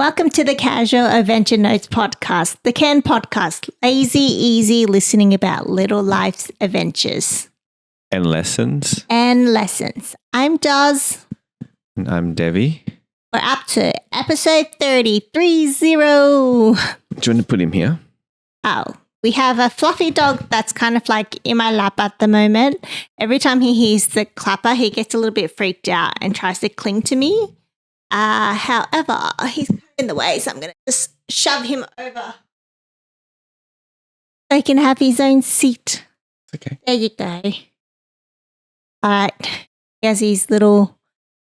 Welcome to the Casual Adventure Notes podcast, the CAN podcast, lazy, easy listening about little life's adventures. And lessons. I'm Doz. And I'm Devy. We're up to episode 30. Do you want to put him here? Oh, we have a fluffy dog that's kind of like in my lap at the moment. Every time he hears the clapper, he gets a little bit freaked out and tries to cling to me. However, he's in the way, so I'm going to just shove him over so he can have his own seat. Okay. There you go. All right. He has his little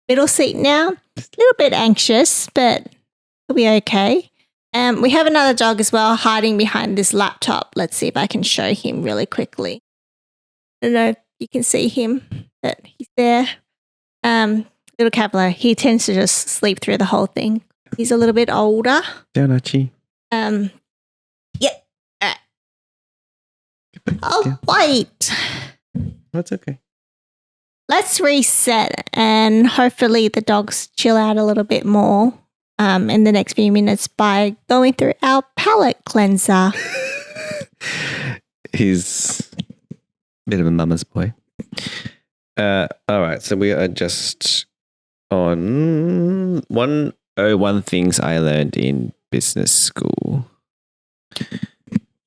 middle seat now. A little bit anxious, but he'll be okay. We have another dog as well hiding behind this laptop. Let's see if I can show him really quickly. I don't know if you can see him, but he's there. Little Cavalier, he tends to just sleep through the whole thing. He's a little bit older. Down, Archie. Yeah. All right. Oh, wait. That's okay. Let's reset and hopefully the dogs chill out a little bit more in the next few minutes by going through our palate cleanser. He's a bit of a mama's boy. All right, so we are just on 101 things I learned in business school.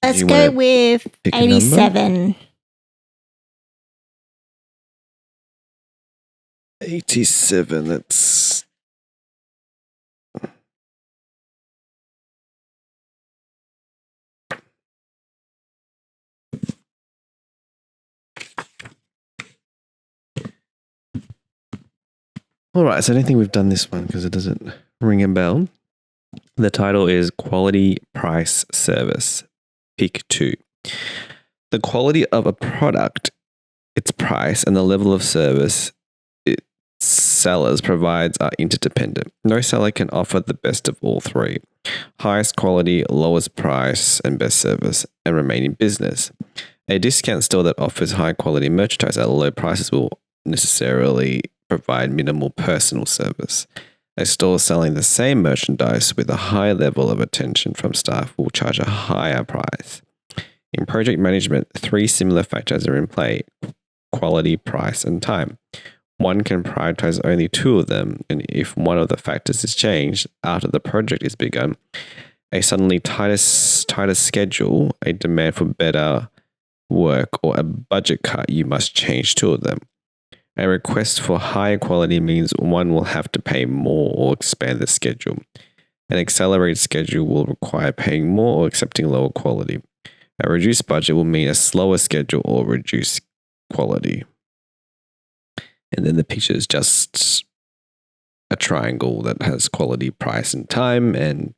Let's go with 87. 87, that's... All right, so I don't think we've done this one because it doesn't ring a bell. The title is Quality, Price, Service. Pick 2. The quality of a product, its price, and the level of service its sellers provides are interdependent. No seller can offer the best of all three. Highest quality, lowest price, and best service, and remain in business. A discount store that offers high quality merchandise at low prices will necessarily provide minimal personal service. A store selling the same merchandise with a high level of attention from staff will charge a higher price. In project management, 3 similar factors are in play: quality, price, and time. One can prioritize only 2 of them, and if one of the factors is changed after the project is begun, a suddenly tighter schedule, a demand for better work, or a budget cut, you must change 2 of them. A request for higher quality means one will have to pay more or expand the schedule. An accelerated schedule will require paying more or accepting lower quality. A reduced budget will mean a slower schedule or reduced quality. And then the picture is just a triangle that has quality, price, and time. And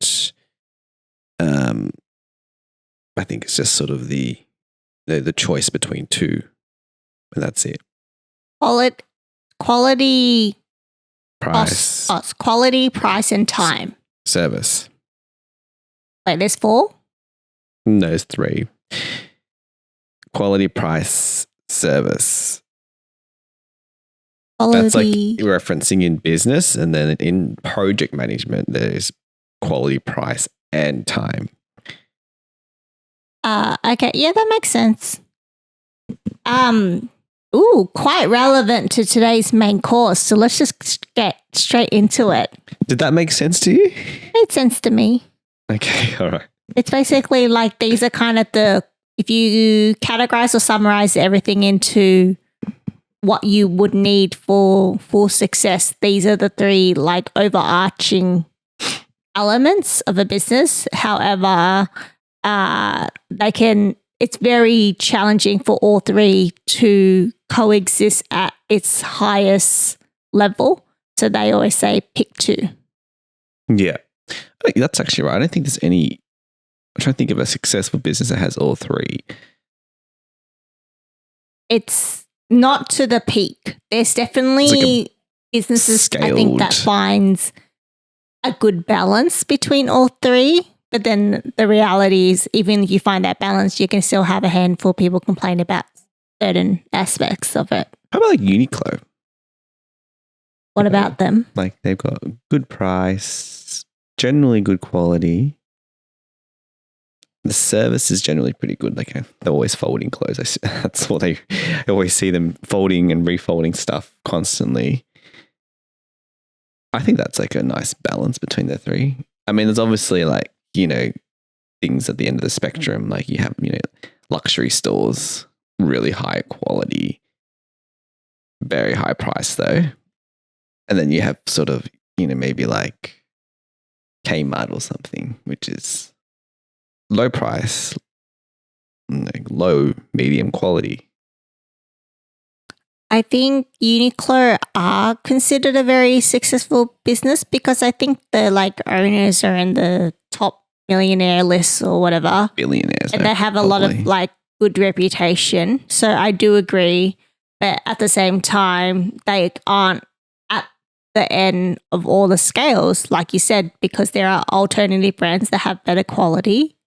I think it's just sort of the choice between 2. And that's it. Quality, price, quality, price, and time. Service. Wait, there's 4? No, there's 3. Quality, price, service. Quality. That's like referencing in business, and then in project management, there's quality, price, and time. Okay, yeah, that makes sense. Quite relevant to today's main course. So let's just get straight into it. Did that make sense to you? Made sense to me. Okay, all right. It's basically like these are kind of if you categorize or summarize everything into what you would need for success, these are the 3 like overarching elements of a business. However, it's very challenging for all 3 to coexist at its highest level. So they always say pick 2. Yeah. I think that's actually right. I don't think there's any... I'm trying to think of a successful business that has all 3. It's not to the peak. There's definitely businesses, I think, that finds a good balance between all 3. But then the reality is, even if you find that balance, you can still have a handful of people complain about certain aspects of it. How about like Uniqlo? What about them? Like they've got good price, generally good quality. The service is generally pretty good. Like they're always folding clothes. That's what I always see them folding and refolding stuff constantly. I think that's like a nice balance between the three. I mean, there's obviously like, things at the end of the spectrum. Like you have, luxury stores, really high quality, very high price though. And then you have sort of, maybe like Kmart or something, which is low price, like low, medium quality. I think Uniqlo are considered a very successful business because I think the owners are in the top millionaire lists or whatever. Billionaires. And they have a lot of good reputation. So I do agree. But at the same time, they aren't at the end of all the scales, like you said, because there are alternative brands that have better quality.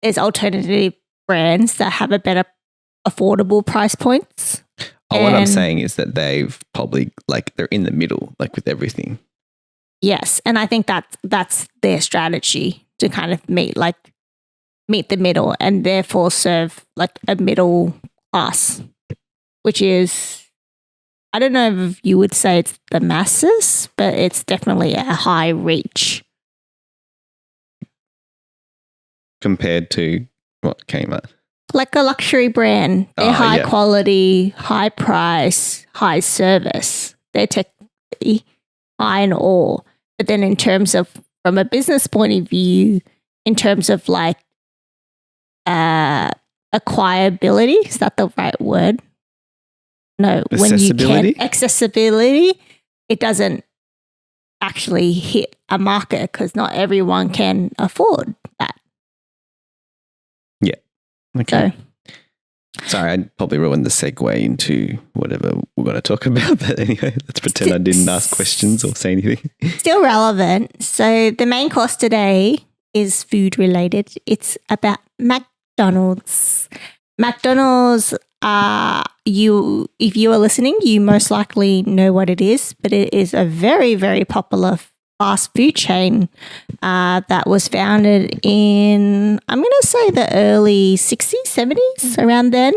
There's alternative brands that have a better affordable price points. What I'm saying is that they've probably they're in the middle, with everything. Yes. And I think that's their strategy to kind of meet the middle and therefore serve a middle class, which is, I don't know if you would say it's the masses, but it's definitely a high reach. Compared to what came up? Like a luxury brand. They're high quality, high price, high service. They're technically high in all. But then in terms of, from a business point of view, in terms of acquirability, is that the right word? No, when you can accessibility, it doesn't actually hit a market because not everyone can afford that. Yeah. Okay. So, sorry, I probably ruined the segue into whatever we're going to talk about. But anyway, let's pretend I didn't ask questions or say anything. Still relevant. So the main course today is food related. It's about McDonald's. McDonald's, if you are listening, you most likely know what it is, but it is a very, very popular fast food chain that was founded in, I'm going to say the early 60s, 70s, around then,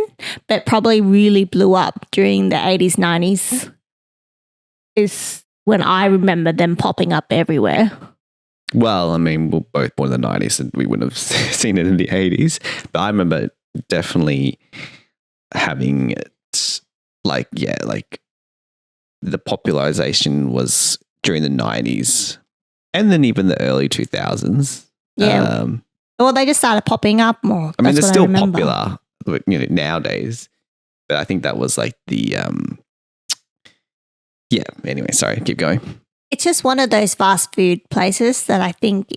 but probably really blew up during the 80s, 90s is when I remember them popping up everywhere. Well, I mean, we're both born in the 90s and we wouldn't have seen it in the 80s, but I remember definitely having it the popularization was during the 90s and then even the early 2000s. Yeah. Well, they just started popping up more. I mean, they're still popular, nowadays, but I think that was anyway, sorry, keep going. It's just one of those fast food places that I think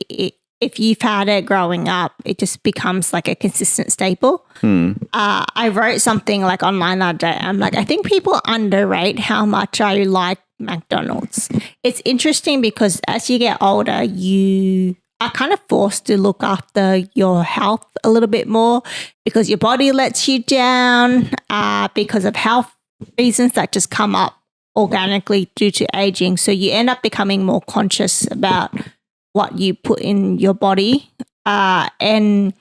if you've had it growing up, it just becomes like a consistent staple. I wrote something online that day. I'm I think people underrate how much I like McDonald's. It's interesting because as you get older, you are kind of forced to look after your health a little bit more because your body lets you down because of health reasons that just come up organically due to aging. So you end up becoming more conscious about what you put in your body. And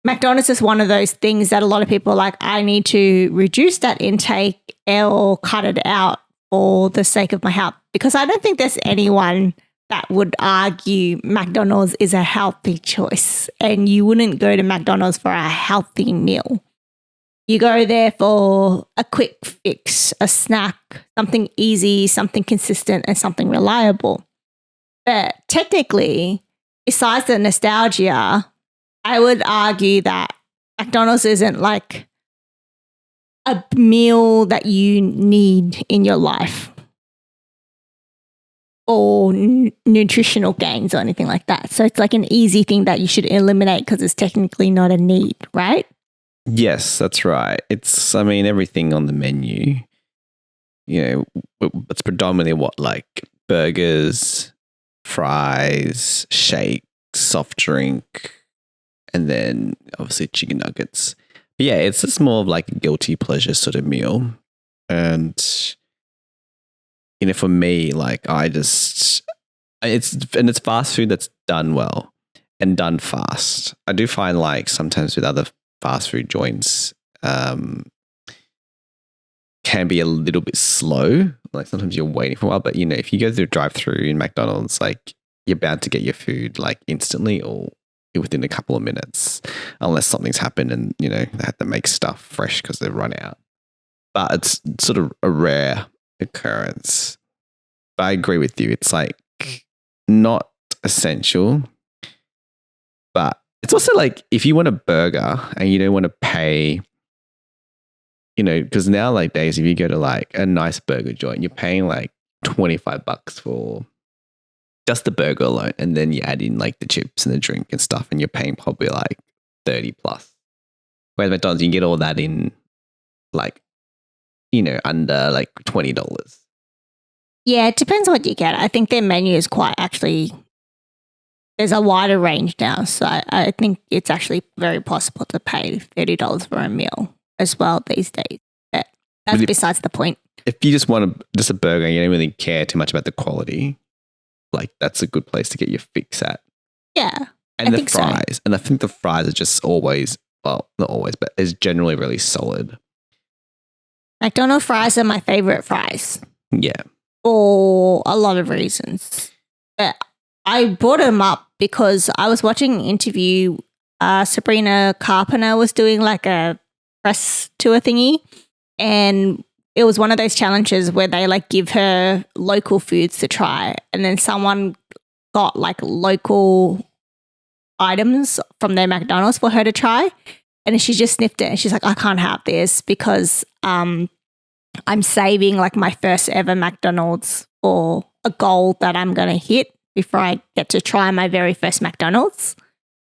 McDonald's is one of those things that a lot of people are I need to reduce that intake or cut it out for the sake of my health. Because I don't think there's anyone that would argue McDonald's is a healthy choice and you wouldn't go to McDonald's for a healthy meal. You go there for a quick fix, a snack, something easy, something consistent, and something reliable. But technically, besides the nostalgia, I would argue that McDonald's isn't a meal that you need in your life or nutritional gains or anything like that. So it's an easy thing that you should eliminate because it's technically not a need, right? Yes, that's right. It's, everything on the menu, it's predominantly burgers, fries, shake, soft drink, and then obviously chicken nuggets. But yeah, it's just more of a guilty pleasure sort of meal. And, for me, I It's fast food that's done well and done fast. I do find like sometimes with other fast food joints, can be a little bit slow. Like sometimes you're waiting for a while, but you know, if you go through a drive-through in McDonald's, like you're bound to get your food like instantly or within a couple of minutes, unless something's happened and you know they have to make stuff fresh because they've run out. But it's sort of a rare occurrence. But I agree with you. It's like not essential, but it's also like if you want a burger and you don't want to pay, you know, because now like days, if you go to like a nice burger joint, you're paying like $25 for just the burger alone. And then you add in like the chips and the drink and stuff and you're paying probably like 30 plus. Whereas McDonald's, you can get all that in like, you know, under like $20. Yeah, it depends what you get. I think their menu is quite actually, there's a wider range now. So I think it's actually very possible to pay $30 for a meal as well these days. But that's besides the point. If you just want just a burger and you don't really care too much about the quality, like that's a good place to get your fix at. Yeah. And the fries. So. And I think the fries are just always, well, not always, but is generally really solid. McDonald's fries are my favorite fries. Yeah. For a lot of reasons. But I brought them up because I was watching an interview. Sabrina Carpenter was doing like a press tour thingy. And it was one of those challenges where they like give her local foods to try. And then someone got like local items from their McDonald's for her to try. And she just sniffed it and she's like, I can't have this because I'm saving like my first ever McDonald's for a goal that I'm going to hit before I get to try my very first McDonald's.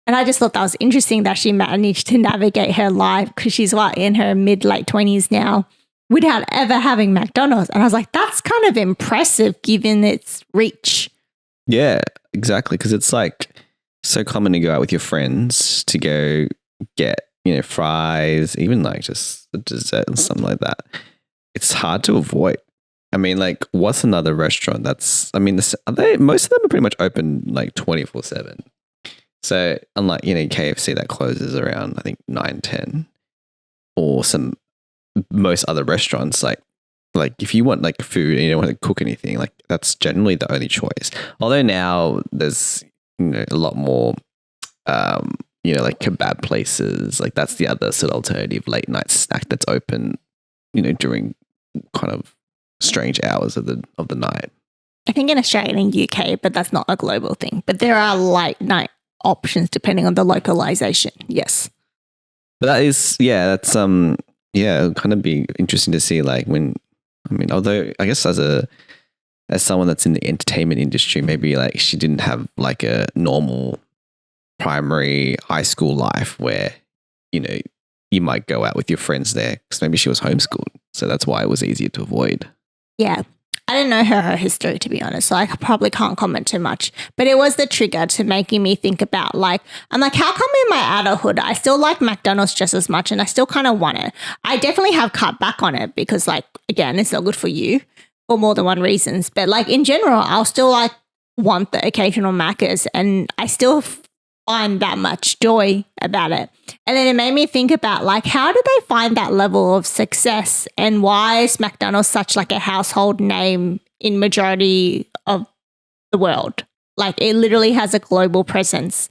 And I just thought that was interesting that she managed to navigate her life because she's in her mid-late 20s now without ever having McDonald's. And I was like, that's kind of impressive given its reach. Yeah, exactly. Because it's like so common to go out with your friends to go get, you know, fries, even like just the dessert and something like that. It's hard to avoid. I mean, like, what's another restaurant that's, I mean, most of them are pretty much open like 24/7. So unlike, you know, KFC that closes around, I think 9-10 or most other restaurants, like if you want like food and you don't want to cook anything, like that's generally the only choice. Although now there's, you know, a lot more, you know, like kebab places, like that's the other sort of alternative late night snack that's open, you know, during kind of strange hours of the night. I think in Australia and UK, but that's not a global thing. But there are late night options depending on the localization. Yes. But that is, yeah, that's it'll kind of be interesting to see like when, I mean, although I guess as someone that's in the entertainment industry, maybe like she didn't have like a normal primary high school life where, you know, you might go out with your friends there because maybe she was homeschooled. So that's why it was easier to avoid. Yeah. I didn't know her history, to be honest, so I probably can't comment too much. But it was the trigger to making me think about, like, I'm like, how come in my adulthood I still like McDonald's just as much and I still kind of want it? I definitely have cut back on it because, like, again, it's not good for you for more than one reasons. But, like, in general, I'll still, like, want the occasional Maccas and I still find that much joy about it. And then it made me think about, like, how do they find that level of success and why is McDonald's such like a household name in majority of the world? Like, it literally has a global presence.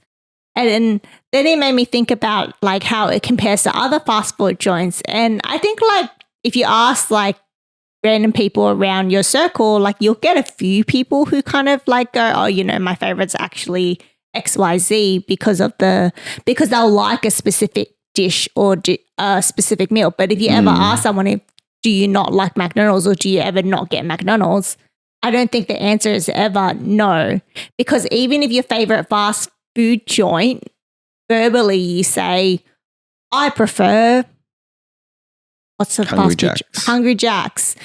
And then it made me think about like how it compares to other fast food joints. And I think like if you ask like random people around your circle, like you'll get a few people who kind of like go, oh, you know, my favorite's actually XYZ because they'll like a specific dish or a specific meal. But if you ever ask someone, do you not like McDonald's or do you ever not get McDonald's? I don't think the answer is ever no. Because even if your favorite fast food joint, verbally you say, I prefer, what's the Hungry Jack's.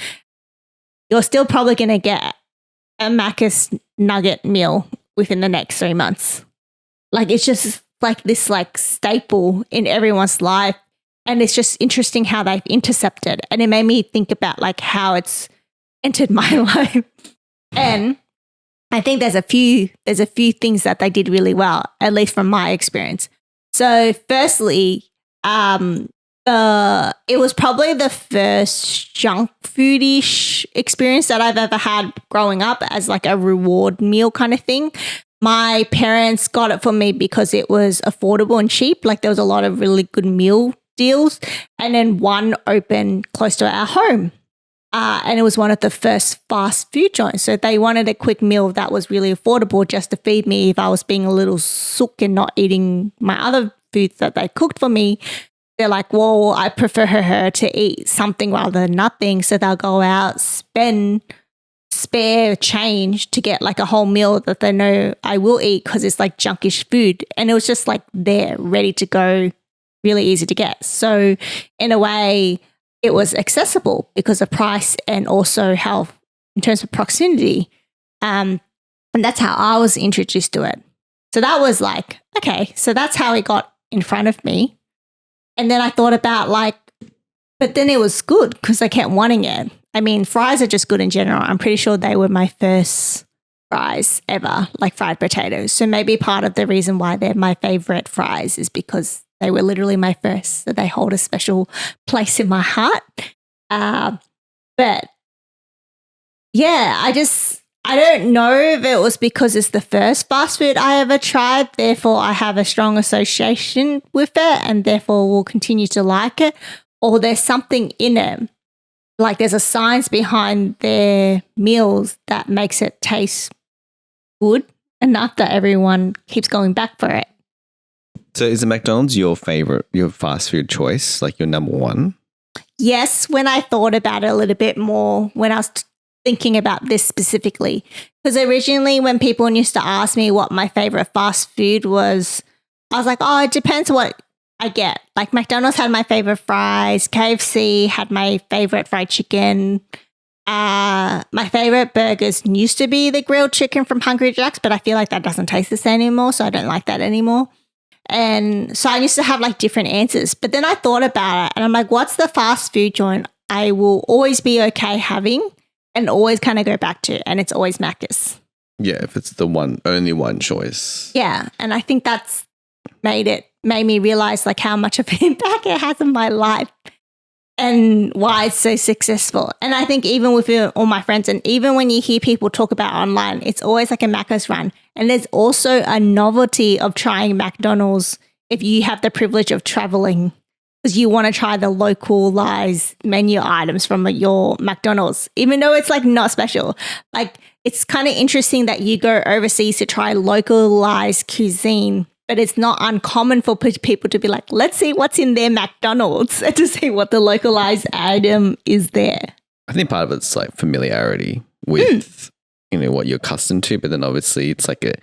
You're still probably going to get a Maccas nugget meal within the next 3 months. Like, it's just like this like staple in everyone's life. And it's just interesting how they've intercepted. And it made me think about like how it's entered my life. And I think there's a few things that they did really well, at least from my experience. So firstly, it was probably the first junk foodish experience that I've ever had growing up as like a reward meal kind of thing. My parents got it for me because it was affordable and cheap. Like there was a lot of really good meal deals. And then one opened close to our home. And it was one of the first fast food joints. So they wanted a quick meal that was really affordable just to feed me if I was being a little sook and not eating my other foods that they cooked for me. They're like, well, I prefer her to eat something rather than nothing. So they'll go out, spend spare change to get like a whole meal that they know I will eat because it's like junkish food. And it was just like there, ready to go, really easy to get. So in a way, it was accessible because of price and also how, in terms of proximity. And that's how I was introduced to it. So that was like, okay, so that's how it got in front of me. And then I thought about like, but then it was good because I kept wanting it. I mean, fries are just good in general. I'm pretty sure they were my first fries ever, like fried potatoes. So maybe part of the reason why they're my favorite fries is because they were literally my first. So they hold a special place in my heart. But yeah, I don't know if it was because it's the first fast food I ever tried. Therefore, I have a strong association with it and therefore will continue to like it. Or there's something in it. Like there's a science behind their meals that makes it taste good enough that everyone keeps going back for it. So is the McDonald's your fast food choice, like your number one? Yes, when I thought about it a little bit more, when I was thinking about this specifically. Because originally when people used to ask me what my favorite fast food was, I was like, oh, it depends what I get. Like McDonald's had my favorite fries, KFC had my favorite fried chicken. My favorite burgers used to be the grilled chicken from Hungry Jack's, but I feel like that doesn't taste the same anymore, so I don't like that anymore. And so I used to have like different answers. But then I thought about it and I'm like, what's the fast food joint I will always be okay having and always kind of go back to? And it's always Maccas. Yeah, if it's the only one choice. Yeah. And I think that's made me realize like how much of an impact it has on my life and why it's so successful. And I think even with all my friends and even when you hear people talk about online, it's always like a Maccas run. And there's also a novelty of trying McDonald's if you have the privilege of traveling because you want to try the localized menu items from your McDonald's, even though it's like not special. Like it's kind of interesting that you go overseas to try localized cuisine, but it's not uncommon for people to be like, let's see what's in their McDonald's and to see what the localized item is there. I think part of it's like familiarity with, what you're accustomed to, but then obviously it's like a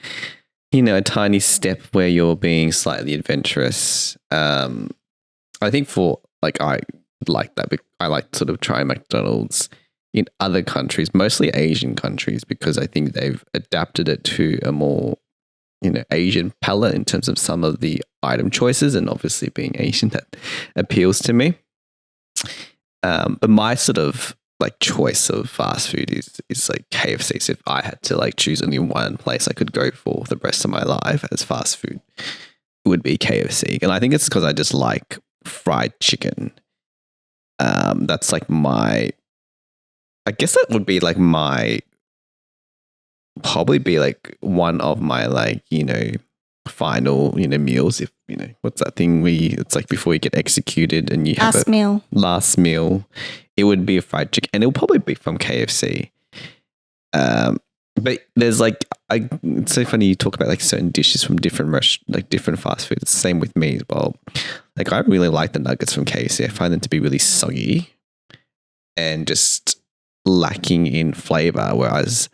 tiny step where you're being slightly adventurous. I think for like, I like that. I like sort of trying McDonald's in other countries, mostly Asian countries, because I think they've adapted it to a more Asian palette in terms of some of the item choices, and obviously being Asian, that appeals to me. But my sort of like choice of fast food is like KFC. So if I had to like choose only one place I could go for the rest of my life as fast food, it would be KFC. And I think it's because I just like fried chicken. That's like I guess that would be like probably be like one of my like, final, meals. If, what's that thing it's like before you get executed and you have last meal, it would be a fried chicken and it will probably be from KFC. But there's like, it's so funny you talk about like certain dishes from different different fast food. It's the same with me as well. Like I really like the nuggets from KFC. I find them to be really soggy and just lacking in flavor. Whereas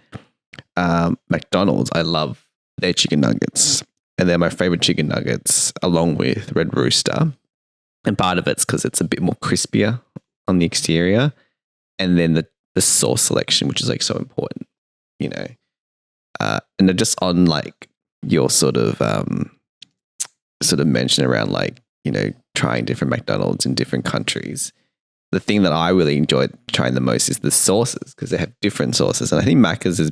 McDonald's, I love their chicken nuggets. And they're my favorite chicken nuggets along with Red Rooster. And part of it's because it's a bit more crispier on the exterior. And then the sauce selection, which is like so important, and they're just on like your sort of mention around like, trying different McDonald's in different countries. The thing that I really enjoyed trying the most is the sauces because they have different sauces. And I think Maccas is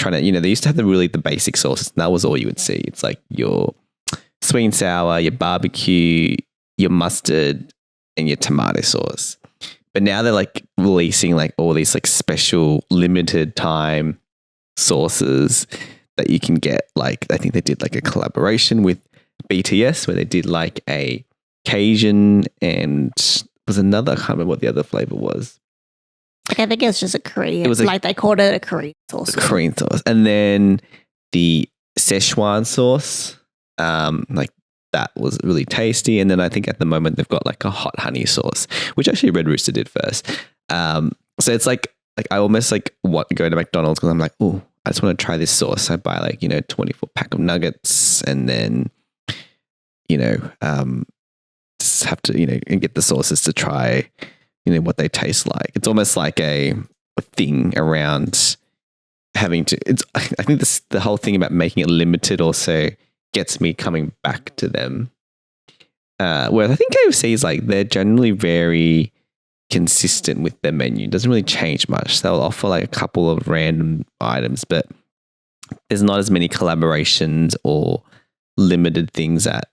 trying to, they used to have the basic sauces. And that was all you would see. It's like your sweet and sour, your barbecue, your mustard, and your tomato sauce. But now they're like releasing like all these like special limited time sauces that you can get. Like, I think they did like a collaboration with BTS where they did like a Cajun and was another, I can't remember what the other flavor was. Like, I think it was just a Korean. It was like they called it a Korean sauce. Korean sauce. And then the Szechuan sauce, like that was really tasty. And then I think at the moment they've got like a hot honey sauce, which actually Red Rooster did first. So it's like I almost like want to go to McDonald's because I'm like, oh, I just want to try this sauce. I buy like, 24 pack of nuggets and then, just have to, and get the sauces to try, what they taste like. It's almost like a thing around having to, I think the whole thing about making it limited also gets me coming back to them. Whereas I think KFC is like, they're generally very consistent with their menu. It doesn't really change much. They'll offer like a couple of random items, but there's not as many collaborations or limited things that,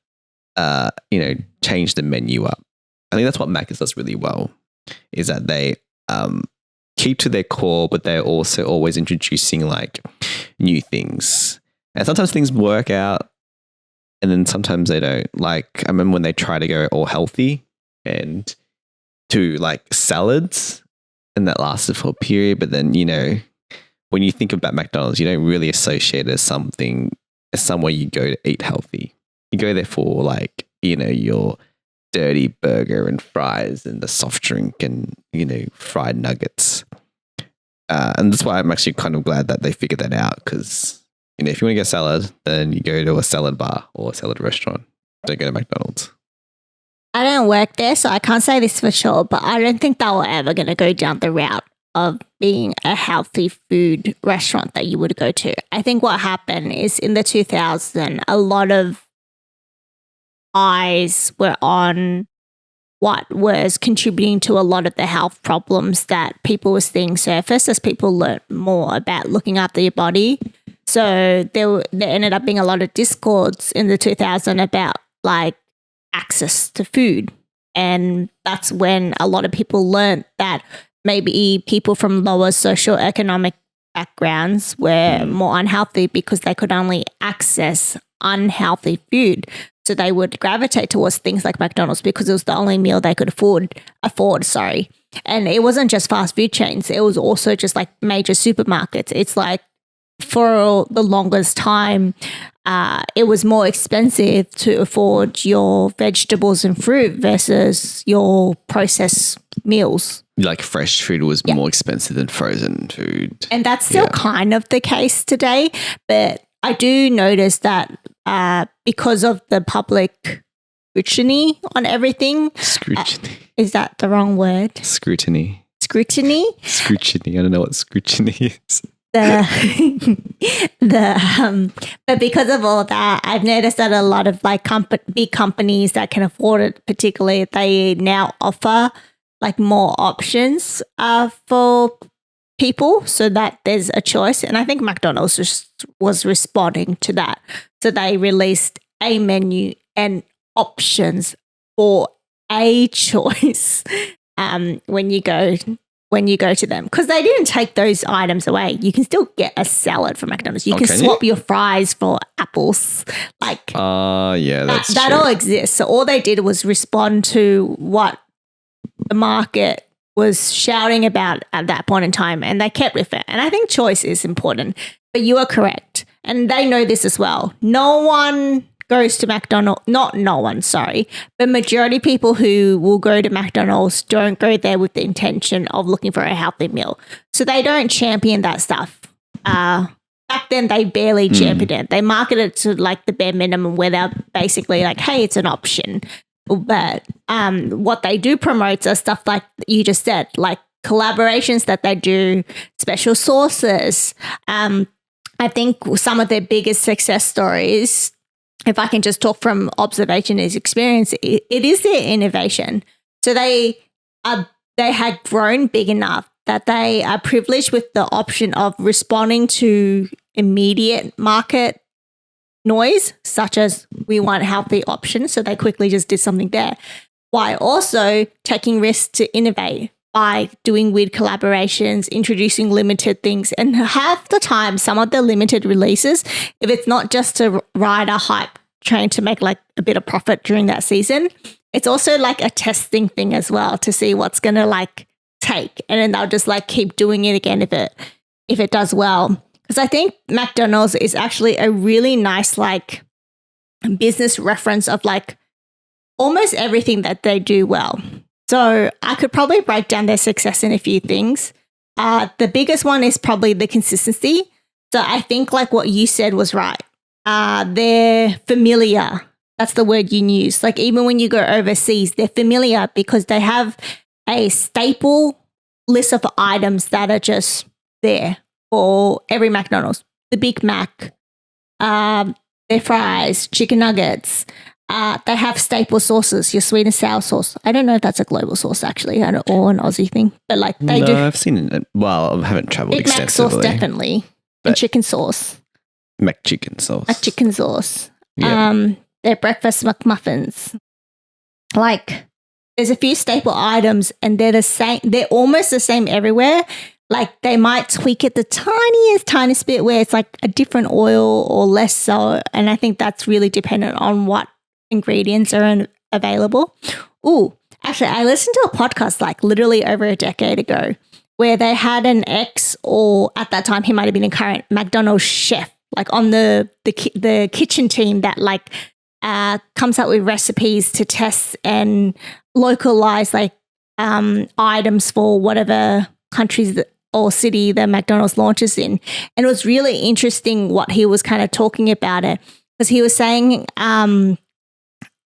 change the menu up. I think that's what Maccas does really well, is that they keep to their core, but they're also always introducing like new things. And sometimes things work out and then sometimes they don't. Like, I remember when they try to go all healthy and to like salads, and that lasted for a period. But then, when you think about McDonald's, you don't really associate it as somewhere you go to eat healthy. You go there for like, your dirty burger and fries and the soft drink and, fried nuggets. And that's why I'm actually kind of glad that they figured that out, because, if you want to get salad, then you go to a salad bar or a salad restaurant. Don't go to McDonald's. I don't work there, so I can't say this for sure, but I don't think they were ever going to go down the route of being a healthy food restaurant that you would go to. I think what happened is in the 2000s, a lot of eyes were on what was contributing to a lot of the health problems that people were seeing surface as people learned more about looking after your body. So there ended up being a lot of discords in the 2000s about like access to food. And that's when a lot of people learned that maybe people from lower socioeconomic backgrounds were more unhealthy because they could only access unhealthy food. So they would gravitate towards things like McDonald's because it was the only meal they could afford. And it wasn't just fast food chains. It was also just like major supermarkets. It's like for the longest time, it was more expensive to afford your vegetables and fruit versus your processed meals. Like fresh food was more expensive than frozen food. And that's still kind of the case today. But I do notice that because of the public scrutiny on everything. Scrutiny. Is that the wrong word? Scrutiny. Scrutiny? Scrutiny. I don't know what scrutiny is. But because of all that, I've noticed that a lot of like big companies that can afford it, particularly, they now offer like more options for people so that there's a choice. And I think McDonald's just was responding to that. So they released a menu and options for a choice when you go to them, because they didn't take those items away. You can still get a salad from McDonald's. You can swap your fries for apples. Like, that's that true. all exists. So all they did was respond to what the market was shouting about at that point in time, and they kept with it. And I think choice is important. But you are correct, and they know this as well. No one goes to McDonald's, not no one, sorry, but majority of people who will go to McDonald's don't go there with the intention of looking for a healthy meal. So they don't champion that stuff. Back then, they barely championed it. They marketed it to like the bare minimum where they're basically like, hey, it's an option. But what they do promote are stuff like you just said, like collaborations that they do, special sauces. I think some of their biggest success stories, if I can just talk from observation as experience, it is their innovation. So they had grown big enough that they are privileged with the option of responding to immediate market noise, such as we want healthy options. So they quickly just did something there, while also taking risks to innovate by doing weird collaborations, introducing limited things. And half the time, some of the limited releases, if it's not just to ride a hype train to make like a bit of profit during that season, it's also like a testing thing as well to see what's going to like take. And then they'll just like keep doing it again if it does well. Because I think McDonald's is actually a really nice like business reference of like almost everything that they do well. So I could probably break down their success in a few things. The biggest one is probably the consistency. So I think like what you said was right. They're familiar. That's the word you use. Like even when you go overseas, they're familiar because they have a staple list of items that are just there for every McDonald's. The Big Mac, their fries, chicken nuggets. They have staple sauces, your sweet and sour sauce. I don't know if that's a global sauce actually, or an Aussie thing, but like they do. No, I've seen it. Well, I haven't travelled Big Mac extensively. sauce definitely, and chicken sauce. McChicken sauce. McChicken sauce. Yeah. Their breakfast McMuffins. Like there's a few staple items, and they're the same. They're almost the same everywhere. Like they might tweak it the tiniest bit where it's like a different oil or less so. And I think that's really dependent on what ingredients are available. Ooh, actually, I listened to a podcast like literally over a decade ago where they had an ex, or at that time he might have been a current McDonald's chef, like on the kitchen team that like comes up with recipes to test and localize like items for whatever countries or city the McDonald's launches in. And it was really interesting what he was kind of talking about it, because he was saying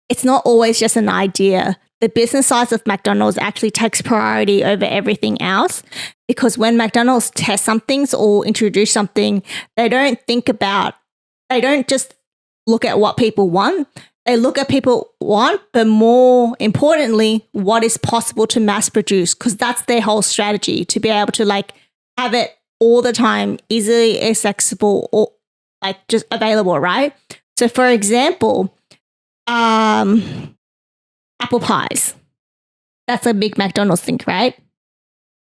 it's not always just an idea. The business size of McDonald's actually takes priority over everything else, because when McDonald's test something or introduce something, they don't just look at what people want. They look at people want, but more importantly, what is possible to mass produce, because that's their whole strategy, to be able to like have it all the time, easily accessible or like just available, right? So for example, apple pies. That's a big McDonald's thing, right?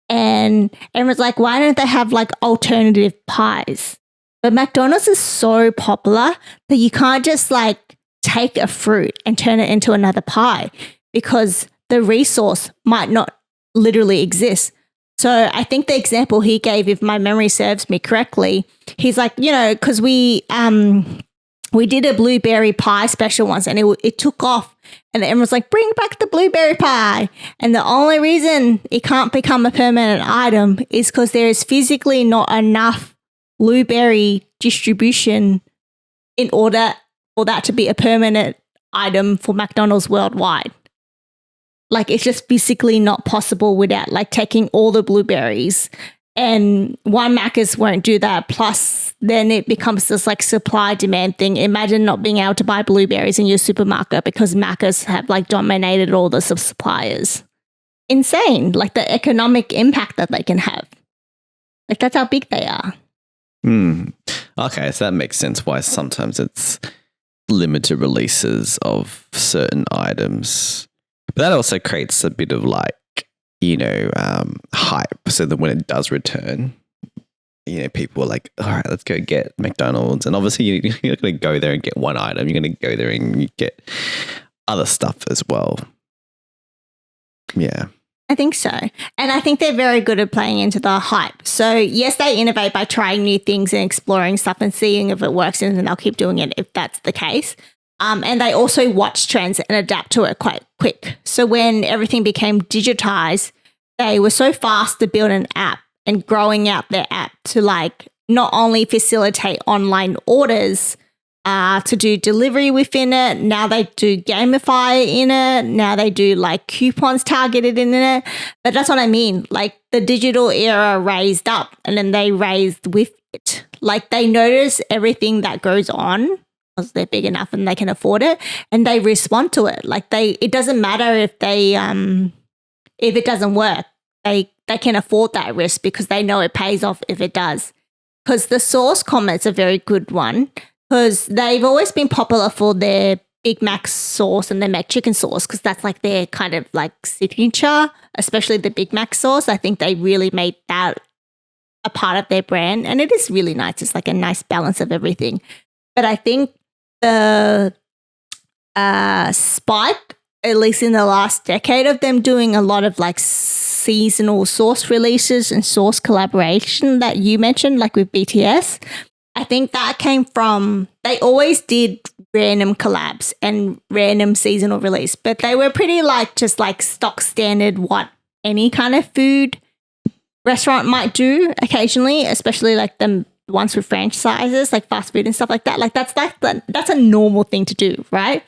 And everyone's like, why don't they have like alternative pies? But McDonald's is so popular that you can't just like take a fruit and turn it into another pie, because the resource might not literally exist. So I think the example he gave, if my memory serves me correctly, he's like, because we did a blueberry pie special once, and it took off, and everyone's like, bring back the blueberry pie. And the only reason it can't become a permanent item is because there is physically not enough blueberry distribution in order for that to be a permanent item for McDonald's worldwide. Like it's just physically not possible without like taking all the blueberries, and one Maccas won't do that. Plus then it becomes this like supply demand thing. Imagine not being able to buy blueberries in your supermarket because Maccas have like dominated all the suppliers. Insane. Like the economic impact that they can have. Like that's how big they are. Okay, so that makes sense why sometimes it's limited releases of certain items. But that also creates a bit of like, hype, so that when it does return, people are like, all right, let's go get McDonald's. And obviously you're not going to go there and get one item. You're going to go there and you get other stuff as well. Yeah. I think so. And I think they're very good at playing into the hype. So yes, they innovate by trying new things and exploring stuff and seeing if it works, and then they'll keep doing it if that's the case. And they also watch trends and adapt to it quite quick. So when everything became digitized, they were so fast to build an app and growing out their app to like not only facilitate online orders, to do delivery within it. Now they do gamify in it. Now they do like coupons targeted in it. But that's what I mean. Like the digital era raised up, and then they raised with it. Like they notice everything that goes on because they're big enough and they can afford it, and they respond to it. Like it doesn't matter if it doesn't work. they can afford that risk because they know it pays off if it does. Because the sauce comment's a very good one because they've always been popular for their Big Mac sauce and their McChicken sauce because that's like their kind of like signature, especially the Big Mac sauce. I think they really made that a part of their brand and it is really nice. It's like a nice balance of everything. But I think the spike, at least in the last decade of them doing a lot of like seasonal sauce releases and sauce collaboration that you mentioned, like with BTS, I think that came from, they always did random collabs and random seasonal release, but they were pretty like just like stock standard what any kind of food restaurant might do occasionally, especially like the ones with franchises, like fast food and stuff like that. Like that's a normal thing to do, right?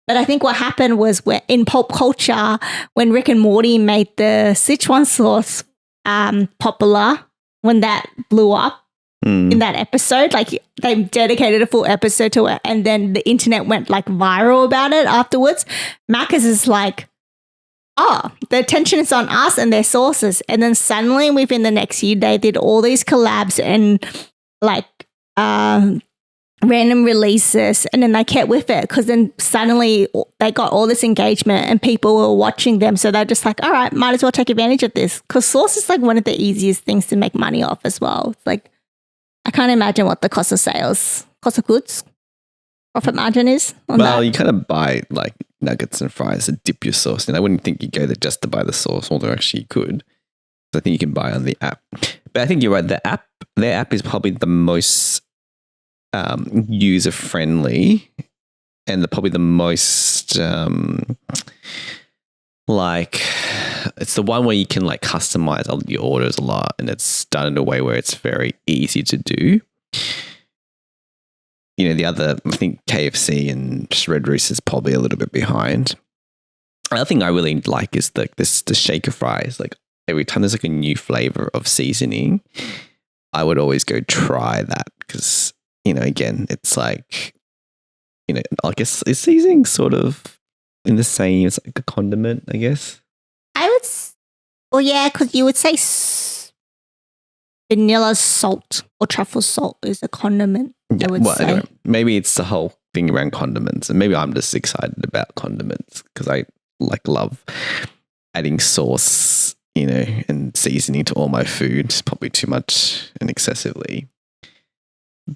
But I think what happened was in pop culture, when Rick and Morty made the Sichuan sauce popular, when that blew up in that episode, like they dedicated a full episode to it, and then the internet went like viral about it afterwards. Maccas is like, oh, the attention is on us and their sauces. And then suddenly within the next year, they did all these collabs and like random releases, and then they kept with it because then suddenly they got all this engagement and people were watching them. So they're just like, all right, might as well take advantage of this because sauce is like one of the easiest things to make money off as well. It's like, I can't imagine what the cost of goods, profit margin is on that. You kind of buy like nuggets and fries to dip your sauce in. I wouldn't think you go there just to buy the sauce, although actually you could. I think you can buy on the app. But I think you're right. Their app is probably the most user friendly and probably the most like it's the one where you can like customize all your orders a lot, and it's done in a way where it's very easy to do. You know, the other, I think KFC and Red Rooster is probably a little bit behind. Another thing I really like is the shaker fries. Like every time there's like a new flavor of seasoning, I would always go try that because, you know, again, it's like, you know, I guess is seasoning sort of in the same as like a condiment, I guess? Well, yeah, because you would say vanilla salt or truffle salt is a condiment, I would say. Anyway, maybe it's the whole thing around condiments, and maybe I'm just excited about condiments because I like love adding sauce, you know, and seasoning to all my food. It's probably too much and excessively.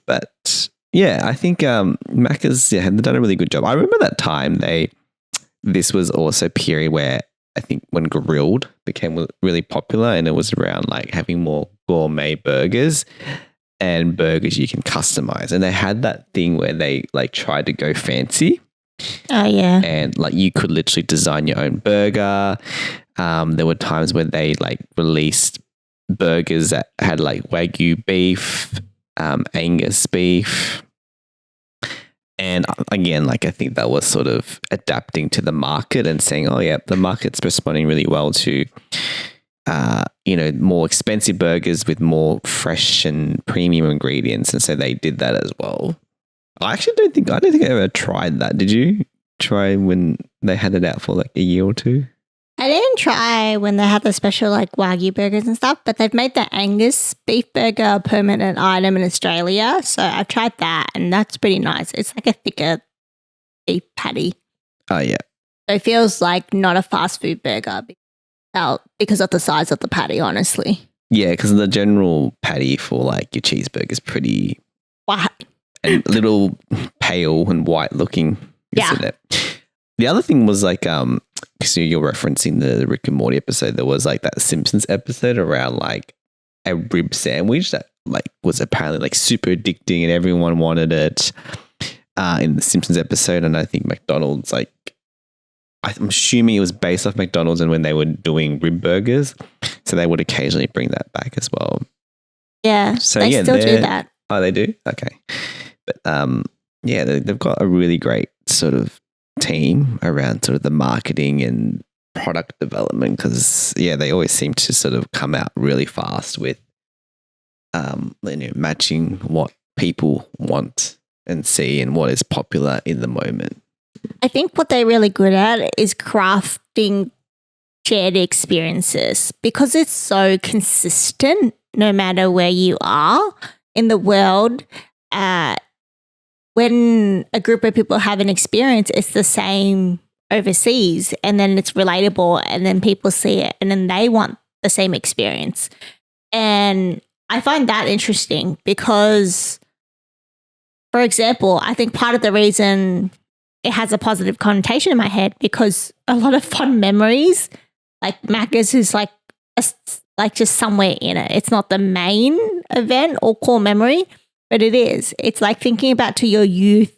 But yeah, I think Maccas, they've done a really good job. I remember that time this was also a period where I think when grilled became really popular, and it was around like having more gourmet burgers and burgers you can customize. And they had that thing where they like tried to go fancy. Oh yeah. And like you could literally design your own burger. There were times when they like released burgers that had like Wagyu beef, Angus beef. And again, like I think that was sort of adapting to the market and saying, oh yeah, the market's responding really well to, you know, more expensive burgers with more fresh and premium ingredients. And so they did that as well. I don't think I ever tried that. Did you try when they had it out for like a year or two? I didn't try when they had the special like Wagyu burgers and stuff, but they've made the Angus beef burger a permanent item in Australia. So I've tried that and that's pretty nice. It's like a thicker beef patty. Oh, yeah. So it feels like not a fast food burger because of the size of the patty, honestly. Yeah, because the general patty for like your cheeseburger is pretty white and a little pale and white looking, isn't it? The other thing was like, because you're referencing the Rick and Morty episode, there was like that Simpsons episode around like a rib sandwich that like was apparently like super addicting and everyone wanted it in the Simpsons episode. And I think McDonald's, like, I'm assuming it was based off McDonald's and when they were doing rib burgers. So they would occasionally bring that back as well. Yeah, so they still do that. Oh, they do? Okay. But yeah, they've got a really great sort of team around sort of the marketing and product development because they always seem to sort of come out really fast with matching what people want and see and what is popular in the moment. I think what they're really good at is crafting shared experiences because it's so consistent no matter where you are in the world. When a group of people have an experience, it's the same overseas, and then it's relatable, and then people see it and then they want the same experience. And I find that interesting because, for example, I think part of the reason it has a positive connotation in my head because a lot of fun memories, like Maccas is like just somewhere in it. It's not the main event or core memory, but it is. It's like thinking back to your youth.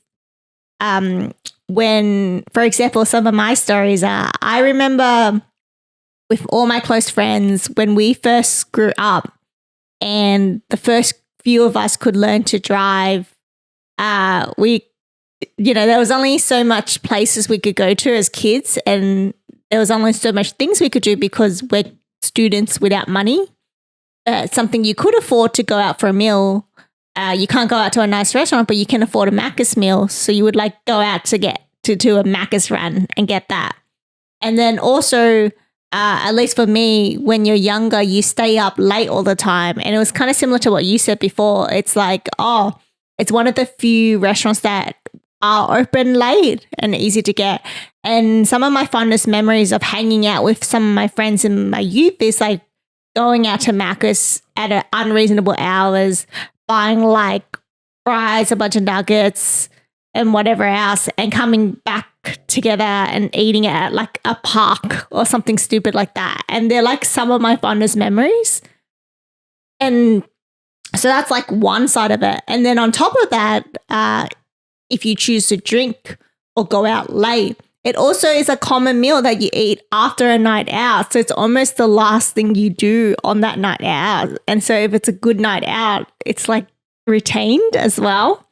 When, for example, some of my stories are, I remember with all my close friends when we first grew up and the first few of us could learn to drive, there was only so much places we could go to as kids, and there was only so much things we could do because we're students without money. Something you could afford to go out for a meal. You can't go out to a nice restaurant, but you can afford a Maccas meal. So you would like go out to get to a Maccas run and get that. And then also, at least for me, when you're younger, you stay up late all the time. And it was kind of similar to what you said before. It's like, it's one of the few restaurants that are open late and easy to get. And some of my fondest memories of hanging out with some of my friends in my youth is like going out to Maccas at unreasonable hours, buying like fries, a bunch of nuggets and whatever else, and coming back together and eating it at like a park or something stupid like that. And they're like some of my fondest memories. And so that's like one side of it. And then on top of that, if you choose to drink or go out late, it also is a common meal that you eat after a night out. So it's almost the last thing you do on that night out. And so if it's a good night out, it's like retained as well.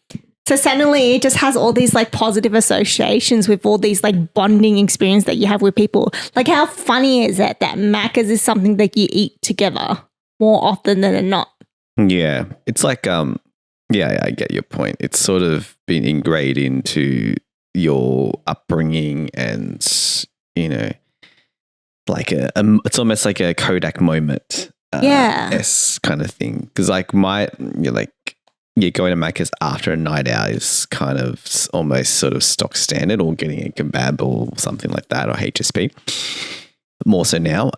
So suddenly it just has all these like positive associations with all these like bonding experience that you have with people. Like how funny is it that Maccas is something that you eat together more often than not? Yeah. It's like, I get your point. It's sort of been ingrained into your upbringing and, like it's almost like a Kodak moment. Kind of thing. Because like going to Maccas after a night out is kind of almost sort of stock standard, or getting a kebab or something like that, or HSP. More so now.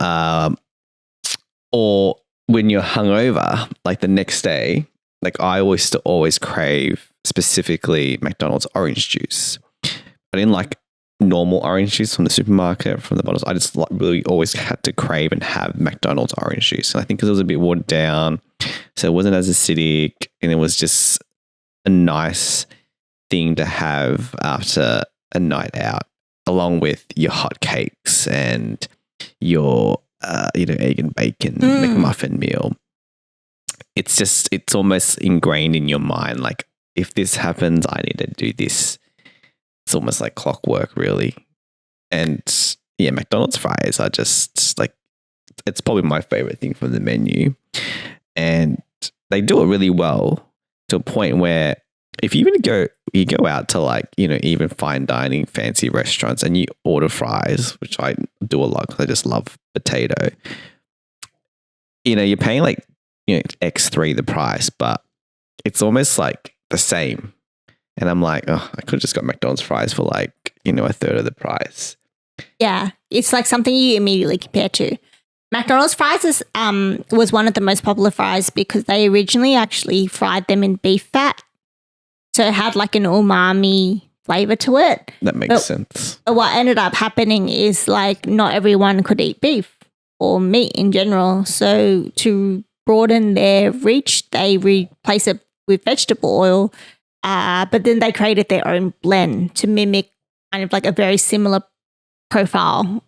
Or when you're hungover, like the next day, like I always crave specifically McDonald's orange juice. I didn't like normal orange juice from the supermarket, from the bottles. I just really always had to crave and have McDonald's orange juice. And I think because it was a bit watered down, so it wasn't as acidic, and it was just a nice thing to have after a night out, along with your hot cakes and your egg and bacon McMuffin meal. It's almost ingrained in your mind. Like if this happens, I need to do this. It's almost like clockwork, really. And yeah, McDonald's fries are just like, it's probably my favorite thing from the menu. And they do it really well to a point where if you go out to like, even fine dining, fancy restaurants, and you order fries, which I do a lot because I just love potato, you're paying like, X3 the price, but it's almost like the same. And I'm like, I could have just got McDonald's fries for like, a third of the price. Yeah, it's like something you immediately compare to. McDonald's fries was one of the most popular fries because they originally actually fried them in beef fat. So it had like an umami flavor to it. That makes sense. But what ended up happening is like not everyone could eat beef or meat in general. So to broaden their reach, they replaced it with vegetable oil. But then they created their own blend to mimic kind of like a very similar profile.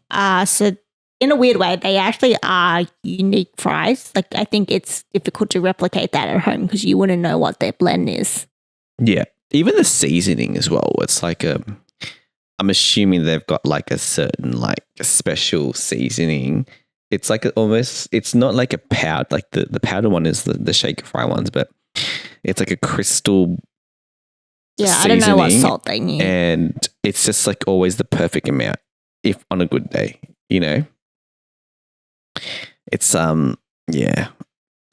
So in a weird way, they actually are unique fries. Like I think it's difficult to replicate that at home because you wouldn't know what their blend is. Yeah. Even the seasoning as well. It's like I'm assuming they've got like a certain like a special seasoning. It's like it's not like a powder, like the powder one is the shaker fry ones, but it's like a crystal. Yeah, I don't know what salt they need. And it's just like always the perfect amount if on a good day, It's yeah.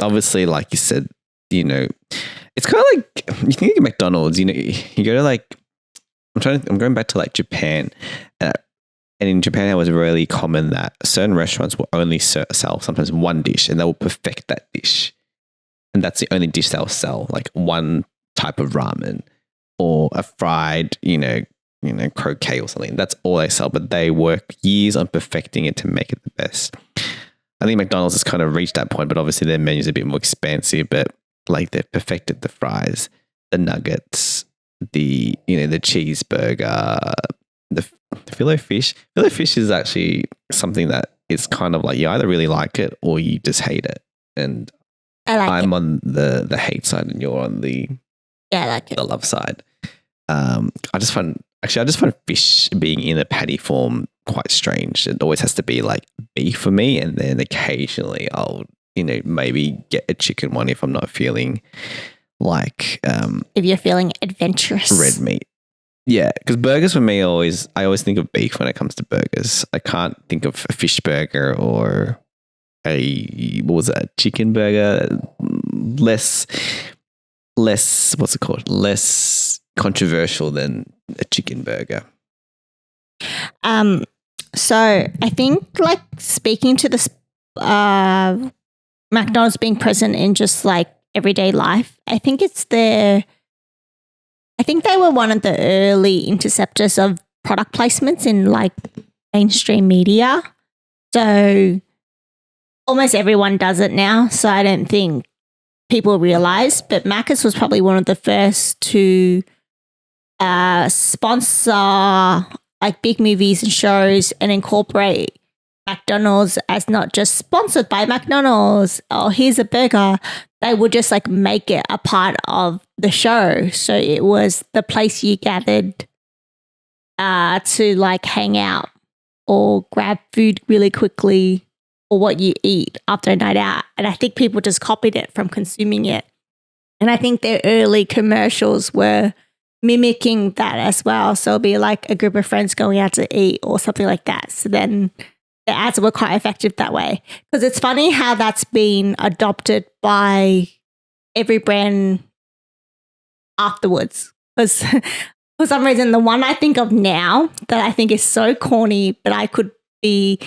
Obviously, like you said, you know, it's kind of like you think of McDonald's. You know, you go to like I'm going back to like Japan, and in Japan it was really common that certain restaurants will only sell sometimes one dish, and they will perfect that dish, and that's the only dish they'll sell, like one type of ramen or a fried, croquet or something. That's all they sell, but they work years on perfecting it to make it the best. I think McDonald's has kind of reached that point, but obviously their menu's a bit more expansive, but like they've perfected the fries, the nuggets, the cheeseburger, the filet fish. Filet fish is actually something that is kind of like you either really like it or you just hate it. And I'm on the hate side and you're on the the love side. I just find fish being in a patty form quite strange. It always has to be like beef for me, and then occasionally I'll maybe get a chicken one if I'm not feeling like if you're feeling adventurous, red meat. Yeah, because burgers for me I always think of beef when it comes to burgers. I can't think of a fish burger or a chicken burger. Less what's it called? Less controversial than a chicken burger. So I think like speaking to this McDonald's being present in just like everyday life, I think they were one of the early interceptors of product placements in like mainstream media. So almost everyone does it now. So I don't think people realize, but Maccas was probably one of the first to sponsor like big movies and shows and incorporate McDonald's as not just sponsored by McDonald's or here's a burger. They would just like make it a part of the show. So it was the place you gathered to like hang out or grab food really quickly or what you eat after a night out. And I think people just copied it from consuming it. And I think their early commercials were mimicking that as well. So it'll be like a group of friends going out to eat or something like that. So then the ads were quite effective that way. Because it's funny how that's been adopted by every brand afterwards. Because for some reason, the one I think of now that I think is so corny, but I could be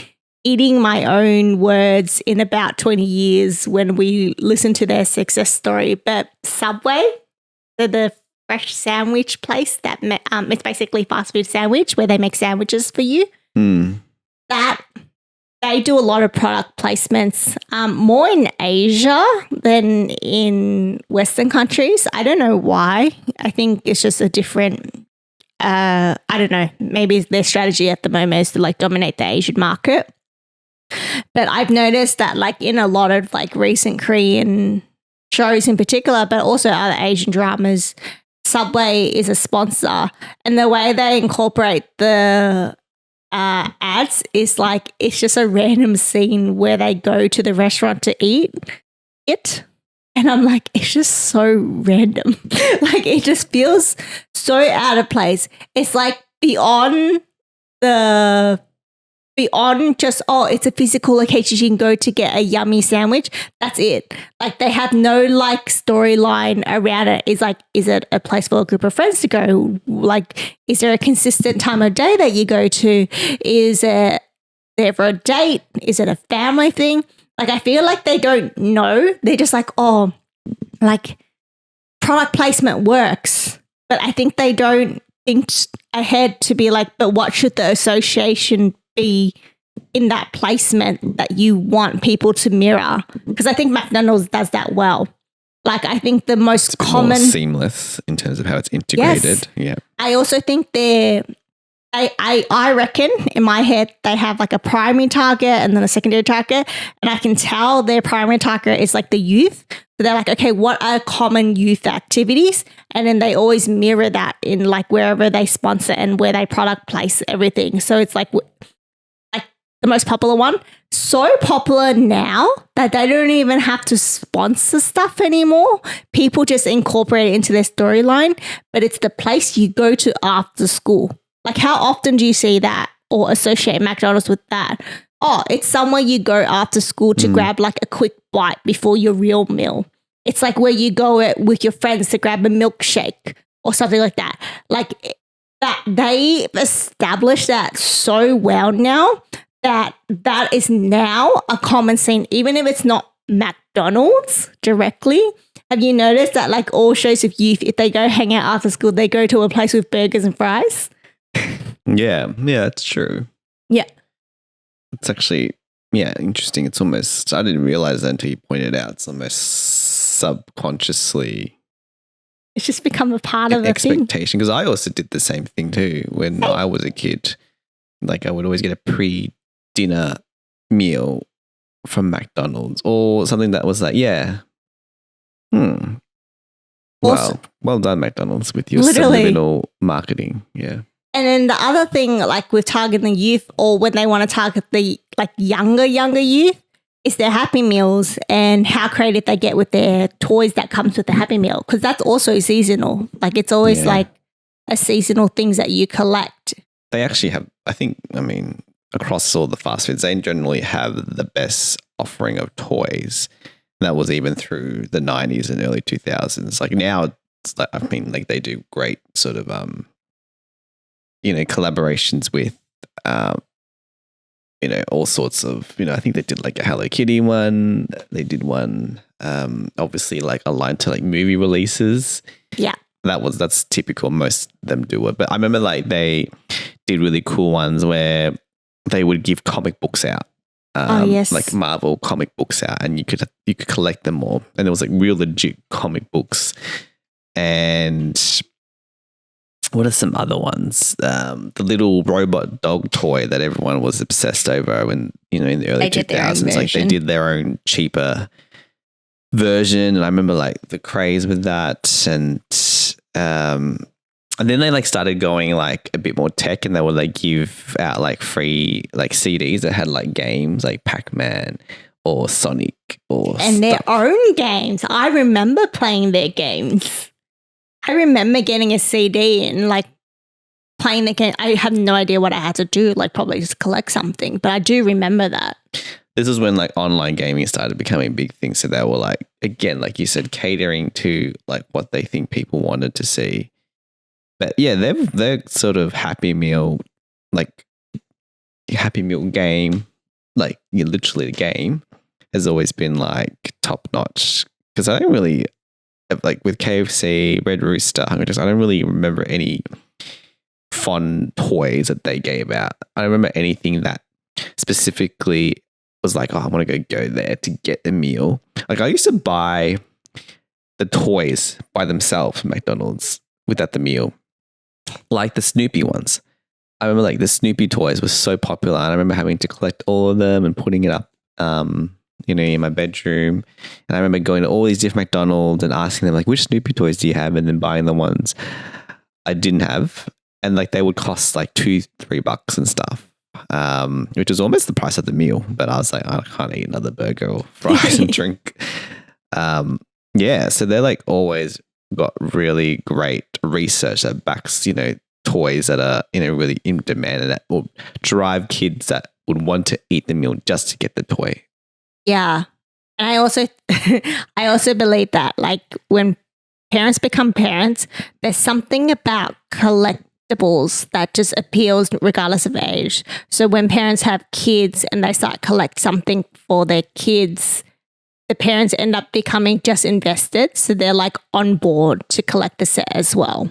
eating my own words in about 20 years when we listen to their success story. But Subway, the fresh sandwich place that it's basically fast food sandwich where they make sandwiches for you. That they do a lot of product placements more in Asia than in Western countries. I don't know why. I think it's just a different I don't know, maybe their strategy at the moment is to like dominate the Asian market. But I've noticed that like in a lot of like recent Korean shows in particular, but also other Asian dramas, Subway is a sponsor, and the way they incorporate the ads is like it's just a random scene where they go to the restaurant to eat it, and I'm like, it's just so random. Like it just feels so out of place. It's like beyond just, it's a physical location you can go to get a yummy sandwich. That's it. Like they have no like storyline around it. It's like, is it a place for a group of friends to go? Like, is there a consistent time of day that you go to? Is it there for a date? Is it a family thing? Like I feel like they don't know. They're just like, oh, like product placement works. But I think they don't think ahead to be like, but what should the association be in that placement that you want people to mirror? Because I think McDonald's does that well. Like I think the most common, more seamless in terms of how it's integrated. Yes. Yeah. I also think I reckon in my head they have like a primary target and then a secondary target, and I can tell their primary target is like the youth. So they're like, okay, what are common youth activities? And then they always mirror that in like wherever they sponsor and where they product place everything. So it's like the most popular one, so popular now that they don't even have to sponsor stuff anymore. People just incorporate it into their storyline, but it's the place you go to after school. Like how often do you see that or associate McDonald's with that? oh, it's somewhere you go after school to grab like a quick bite before your real meal. It's like where you go with your friends to grab a milkshake or something like that. Like that, they established that so well now that is now a common scene, even if it's not McDonald's directly. Have you noticed that like all shows of youth, if they go hang out after school, they go to a place with burgers and fries? Yeah, it's true. Yeah. It's actually, interesting. It's almost, I didn't realize that until you pointed out. It's almost subconsciously. It's just become a part of an expectation. Because I also did the same thing too when I was a kid. Like I would always get a pre-dinner meal from McDonald's or something that was like, well done, McDonald's, with your subliminal marketing. Yeah. And then the other thing, like with targeting the youth or when they want to target the like younger youth, is their Happy Meals and how creative they get with their toys that comes with the Happy Meal. Because that's also seasonal. Like it's always like a seasonal things that you collect. They actually have, across all the fast foods, they generally have the best offering of toys. That was even through the 90s and early 2000s. Like now, it's like, they do great sort of, collaborations with, all sorts of, I think they did like a Hello Kitty one. They did one, obviously like aligned to like movie releases. Yeah. That's typical. Most of them do it. But I remember like they did really cool ones where they would give comic books out. Like Marvel comic books out, and you could collect them all. And there was like real legit comic books. And what are some other ones? The little robot dog toy that everyone was obsessed over when, in the early 2000s. Like they did their own cheaper version. And I remember like the craze with that. And then they like started going like a bit more tech, and they would like give out like free like CDs that had like games like Pac-Man or Sonic and their own games. I remember playing their games. I remember getting a CD and like playing the game. I have no idea what I had to do, like probably just collect something, but I do remember that. This is when like online gaming started becoming a big thing. So they were like, again, like you said, catering to like what they think people wanted to see. But yeah, they're sort of Happy Meal, like Happy Meal game, like literally the game has always been like top notch. Because I don't really, like with KFC, Red Rooster, Hungry Jack's, I don't really remember any fun toys that they gave out. I don't remember anything that specifically was like, oh, I want to go there to get the meal. Like I used to buy the toys by themselves from McDonald's without the meal. Like the Snoopy ones. I remember like the Snoopy toys were so popular, and I remember having to collect all of them and putting it up, in my bedroom. And I remember going to all these different McDonald's and asking them like, which Snoopy toys do you have? And then buying the ones I didn't have. And like they would cost like $2-3 and stuff, which was almost the price of the meal. But I was like, I can't eat another burger or fries and drink. So they're like always got really great research that backs, toys that are, really in demand and that will drive kids that would want to eat the meal just to get the toy. Yeah. And I also believe that like when parents become parents, there's something about collectibles that just appeals regardless of age. So when parents have kids and they start collect something for their kids, the parents end up becoming just invested. So they're like on board to collect the set as well.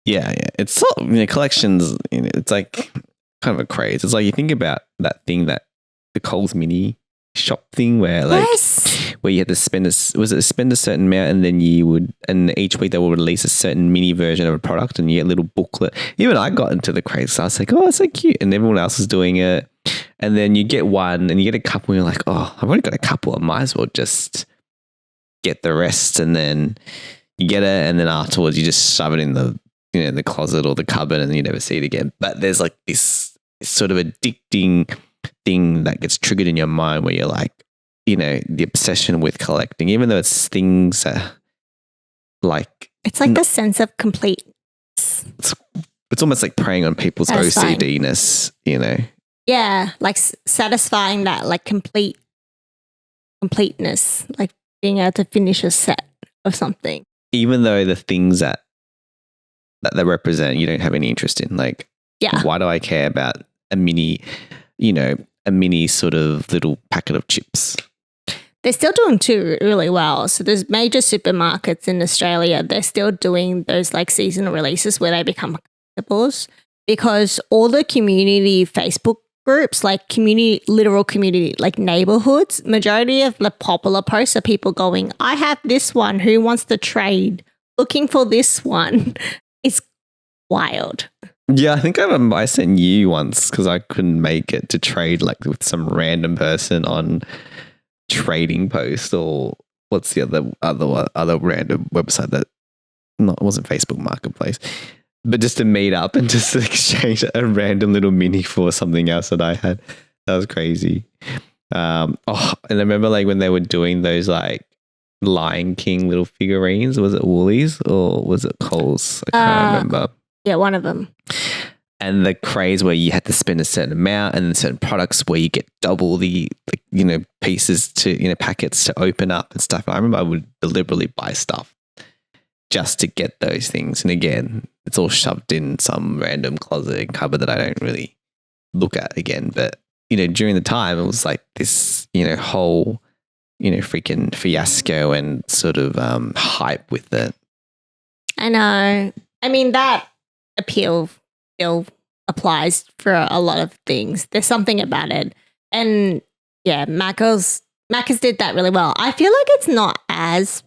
Yeah. It's so, collections, it's like kind of a craze. It's like you think about that thing that the Coles mini shop thing where like where you had to spend a certain amount, and then and each week they will release a certain mini version of a product, and you get a little booklet. Even I got into the craze. So I was like, oh, it's so cute. And everyone else was doing it. And then you get one and you get a couple and you're like, oh, I've already got a couple. I might as well just get the rest. And then you get it, and then afterwards you just shove it in the the closet or the cupboard, and you never see it again. But there's like this sort of addicting thing that gets triggered in your mind where you're like, the obsession with collecting, even though it's things like... It's like the sense of complete. It's almost like preying on people's OCD-ness, Yeah, like satisfying that like completeness, like being able to finish a set of something. Even though the things that they represent, you don't have any interest in. Like, Yeah. why do I care about a mini sort of little packet of chips? They're still doing too really well. So there's major supermarkets in Australia. They're still doing those like seasonal releases where they become collectibles because all the community Facebook groups, like literal community, like neighborhoods, majority of the popular posts are people going, I have this one. Who wants to trade? Looking for this one. It's wild. Yeah, I think I sent you once because I couldn't make it to trade like with some random person on Trading Post or what's the other random website that it wasn't Facebook Marketplace, but just to meet up and just exchange a random little mini for something else that I had. That was crazy. And I remember like when they were doing those like Lion King little figurines. Was it Woolies or was it Coles? I can't remember. Yeah, one of them. And the craze where you had to spend a certain amount and then certain products where you get double the pieces to, packets to open up and stuff. I remember I would deliberately buy stuff just to get those things. And again, it's all shoved in some random closet and cupboard that I don't really look at again. But, during the time it was like this, whole, freaking fiasco and sort of hype with it. I know. I mean, that appeal still applies for a lot of things. There's something about it. And yeah, Maccas did that really well. I feel like it's not as,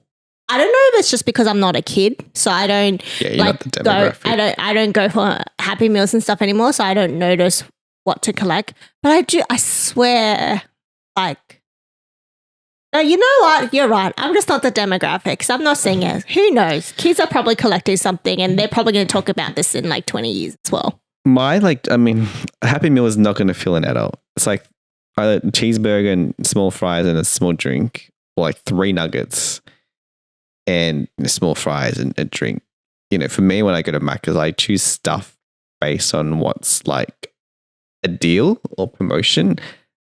I don't know if it's just because I'm not a kid, so I don't not the demographic. I don't go for Happy Meals and stuff anymore, so I don't notice what to collect. But I swear, like, no, you know what? You're right. I'm just not the demographics. I'm not seeing it. Who knows? Kids are probably collecting something and they're probably going to talk about this in like 20 years as well. A Happy Meal is not going to fill an adult. It's like either a cheeseburger and small fries and a small drink, or like 3 nuggets and small fries and a drink. For me, when I go to Maccas, I choose stuff based on what's like a deal or promotion.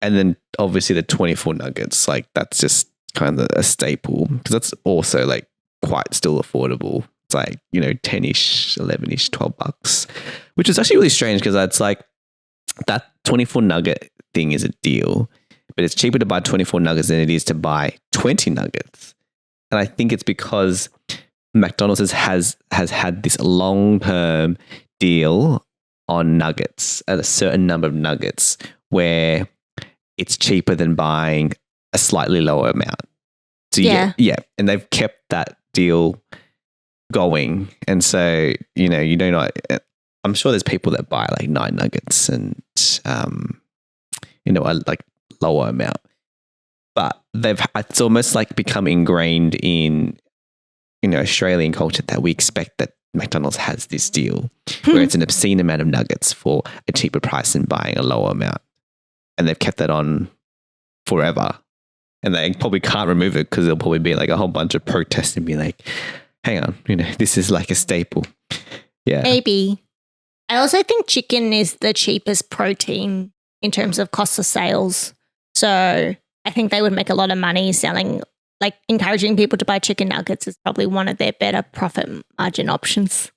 And then obviously the 24 nuggets, like that's just kind of a staple because that's also like quite still affordable. It's like, 10-ish, 11-ish, $12, which is actually really strange because that's like that 24 nugget thing is a deal, but it's cheaper to buy 24 nuggets than it is to buy 20 nuggets. And I think it's because McDonald's has had this long-term deal on nuggets at a certain number of nuggets where it's cheaper than buying a slightly lower amount. So yeah. And they've kept that deal going. And so, you do not, I'm sure there's people that buy like 9 nuggets and, a like lower amount, but it's almost like become ingrained in, Australian culture that we expect that McDonald's has this deal where it's an obscene amount of nuggets for a cheaper price than buying a lower amount. And they've kept that on forever. And they probably can't remove it because there'll probably be like a whole bunch of protests and be like, hang on, this is like a staple. Yeah. Maybe. I also think chicken is the cheapest protein in terms of cost of sales. So I think they would make a lot of money selling, like encouraging people to buy chicken nuggets is probably one of their better profit margin options.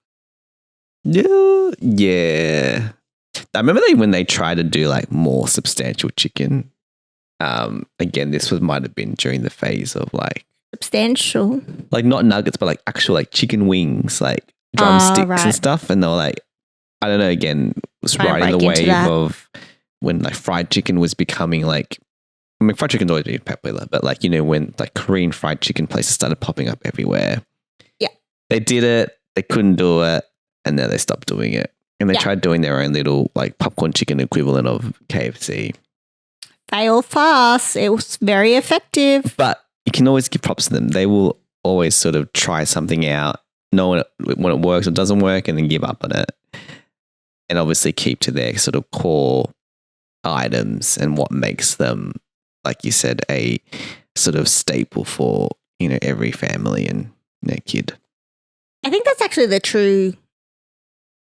Yeah. I remember when they tried to do like more substantial chicken. Again, this might have been during the phase of like substantial, like not nuggets, but like actual like chicken wings, like drumsticks and stuff. And they were like, I don't know. Again, was riding the wave of when like fried chicken was becoming like. I mean, fried chicken's always been popular, but like when like Korean fried chicken places started popping up everywhere. Yeah, they did it. They couldn't do it, and then they stopped doing it. And they tried doing their own little like popcorn chicken equivalent of KFC. Fail fast. It was very effective. But you can always give props to them. They will always sort of try something out, know when it works or doesn't work, and then give up on it. And obviously keep to their sort of core items and what makes them, like you said, a sort of staple for, every family and kid. I think that's actually the true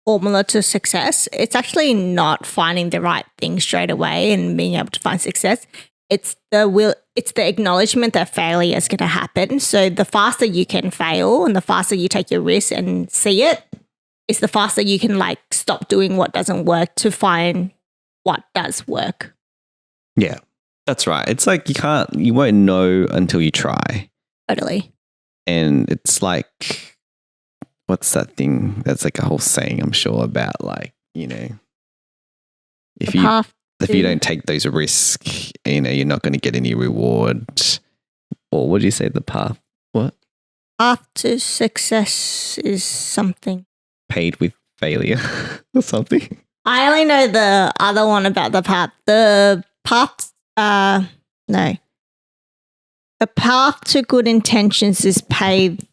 formula to success. It's actually not finding the right thing straight away and being able to find success. It's the acknowledgement that failure is going to happen. So the faster you can fail and the faster you take your risk and see it, it's the faster you can like stop doing what doesn't work to find what does work. Yeah, that's right. It's like you won't know until you try. Totally. And it's like, what's that thing? That's like a whole saying, I'm sure, about like, you know, if you don't take those risks, you know, you're not going to get any reward. Or what do you say? The path? What? Path to success is something. Paid with failure or something. I only know the other one about the path. The path, no. The path to good intentions is paved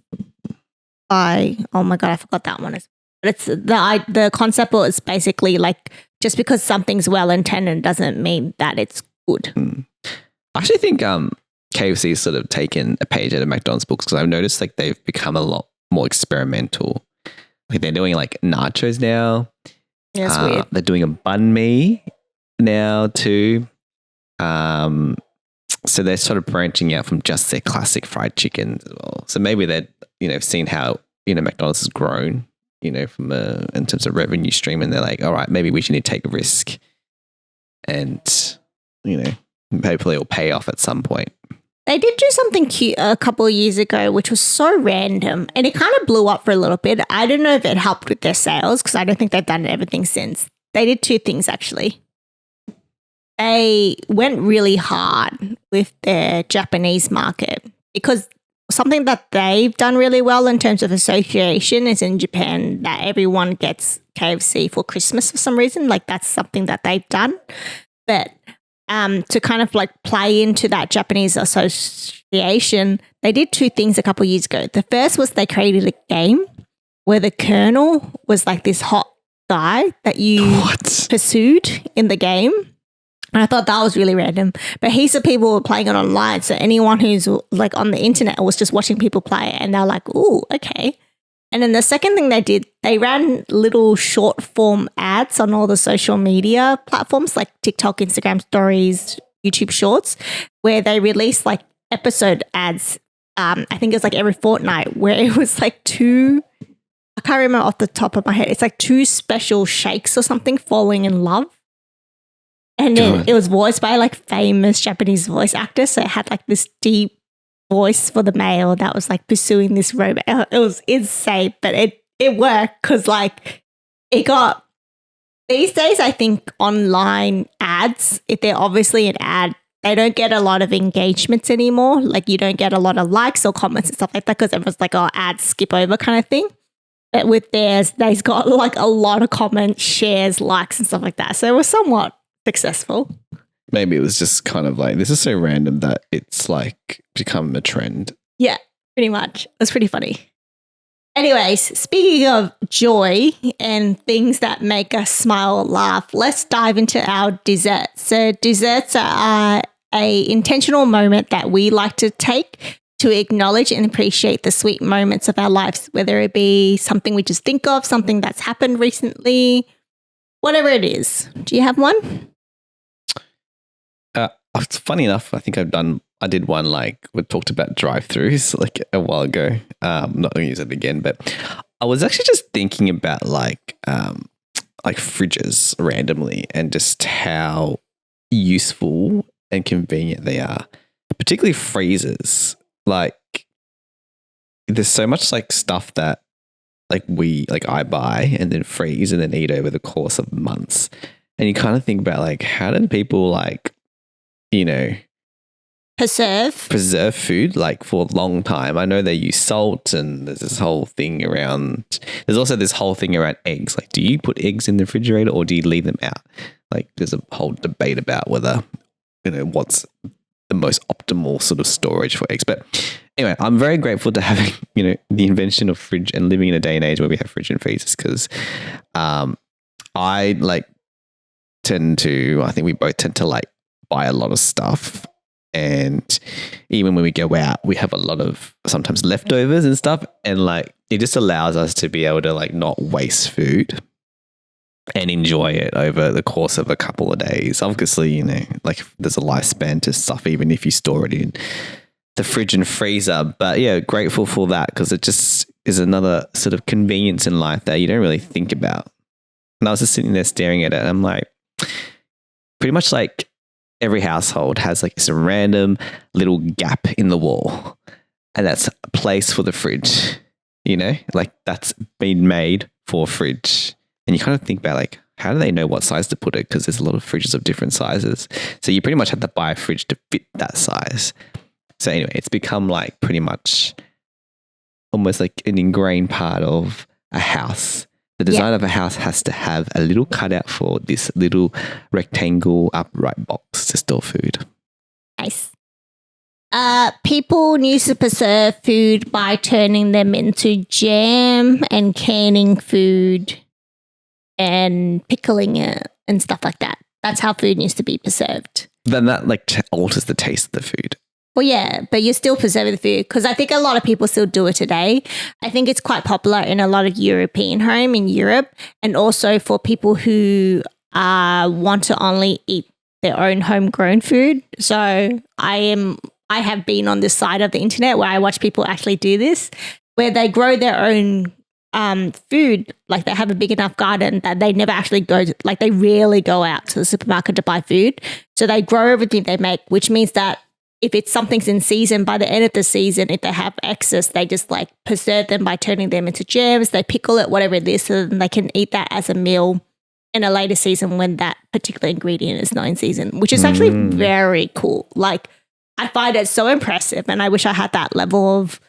by, oh my God, I forgot that one. But it's the concept is basically like just because something's well intended doesn't mean that it's good. I actually think KFC's sort of taken a page out of McDonald's books because I've noticed like they've become a lot more experimental. Like they're doing like nachos now. Yeah, it's weird. They're doing a banh mi now too. So they're sort of branching out from just their classic fried chicken as well. So maybe they're, you know, seen how, you know, McDonald's has grown, you know, from in terms of revenue stream, and they're like, all right, maybe we should need to take a risk, and you know, hopefully it'll pay off at some point. They did do something cute a couple of years ago, which was so random, and it kind of blew up for a little bit. I don't know if it helped with their sales because I don't think they've done everything since. They did two things actually. They went really hard with their Japanese market because something that they've done really well in terms of association is in Japan that everyone gets KFC for Christmas for some reason. Like that's something that they've done. But to kind of like play into that Japanese association, they did two things a couple of years ago. The first was they created a game where the Colonel was like this hot guy that you pursued in the game. And I thought that was really random. But heaps of people were playing it online. So anyone who's like on the internet was just watching people play it. And they're like, ooh, okay. And then the second thing they did, they ran little short form ads on all the social media platforms like TikTok, Instagram stories, YouTube shorts, where they released like episode ads. I think it was like every fortnight where it was like I can't remember off the top of my head. It's like two special shakes or something falling in love. And then it was voiced by like famous Japanese voice actors. So it had like this deep voice for the male that was like pursuing this robot. It was insane, but it worked because like it got, these days I think online ads, if they're obviously an ad, they don't get a lot of engagements anymore. Like you don't get a lot of likes or comments and stuff like that because everyone's like, oh, ads skip over kind of thing. But with theirs, they've got like a lot of comments, shares, likes and stuff like that. So it was somewhat successful. Maybe it was just kind of like, this is so random that it's like become a trend. Yeah, pretty much. It was pretty funny. Anyways, speaking of joy and things that make us smile or laugh, let's dive into our desserts. So desserts are a intentional moment that we like to take to acknowledge and appreciate the sweet moments of our lives, whether it be something we just think of, something that's happened recently, whatever it is. Do you have one? It's funny enough, I think I did one like we talked about drive-thrus like a while ago. I'm not going to use it again, but I was actually just thinking about like fridges randomly and just how useful and convenient they are, particularly freezers. Like there's so much like stuff that I buy and then freeze and then eat over the course of months. And you kind of think about like, how did people like, you know, preserve food like for a long time? I know they use salt and there's this whole thing around, there's also this whole thing around eggs. Like, do you put eggs in the refrigerator or do you leave them out? Like there's a whole debate about whether, you know, what's the most optimal sort of storage for eggs. But anyway, I'm very grateful to having, you know, the invention of fridge and living in a day and age where we have fridge and freezers because I think we both tend to like buy a lot of stuff, and even when we go out we have a lot of sometimes leftovers and stuff, and like it just allows us to be able to like not waste food. and enjoy it over the course of a couple of days. Obviously, like there's a lifespan to stuff, even if you store it in the fridge and freezer. But yeah, grateful for that because it just is another sort of convenience in life that you don't really think about. And I was just sitting there staring at it and I'm like, pretty much like every household has like this random little gap in the wall and that's a place for the fridge, like that's been made for a fridge. And you kind of think about like, how do they know what size to put it? Because there's a lot of fridges of different sizes. So you pretty much have to buy a fridge to fit that size. So anyway, it's become like pretty much almost like an ingrained part of a house. The design of a house has to have a little cutout for this little rectangle upright box to store food. Nice. People used to preserve food by turning them into jam and canning food and pickling it and stuff like that. That's how food used to be preserved. Then that like alters the taste of the food. Well, yeah, but you're still preserving the food because I think a lot of people still do it today. I think it's quite popular in a lot of European home in Europe and also for people who want to only eat their own homegrown food. So I have been on this side of the internet where I watch people actually do this, where they grow their own food, like they have a big enough garden that they never actually they rarely go out to the supermarket to buy food. So they grow everything they make, which means that if it's something's in season, by the end of the season, if they have excess, they just like preserve them by turning them into jams, they pickle it, whatever it is, so then they can eat that as a meal in a later season when that particular ingredient is not in season, which is actually very cool. Like I find it so impressive and I wish I had that level of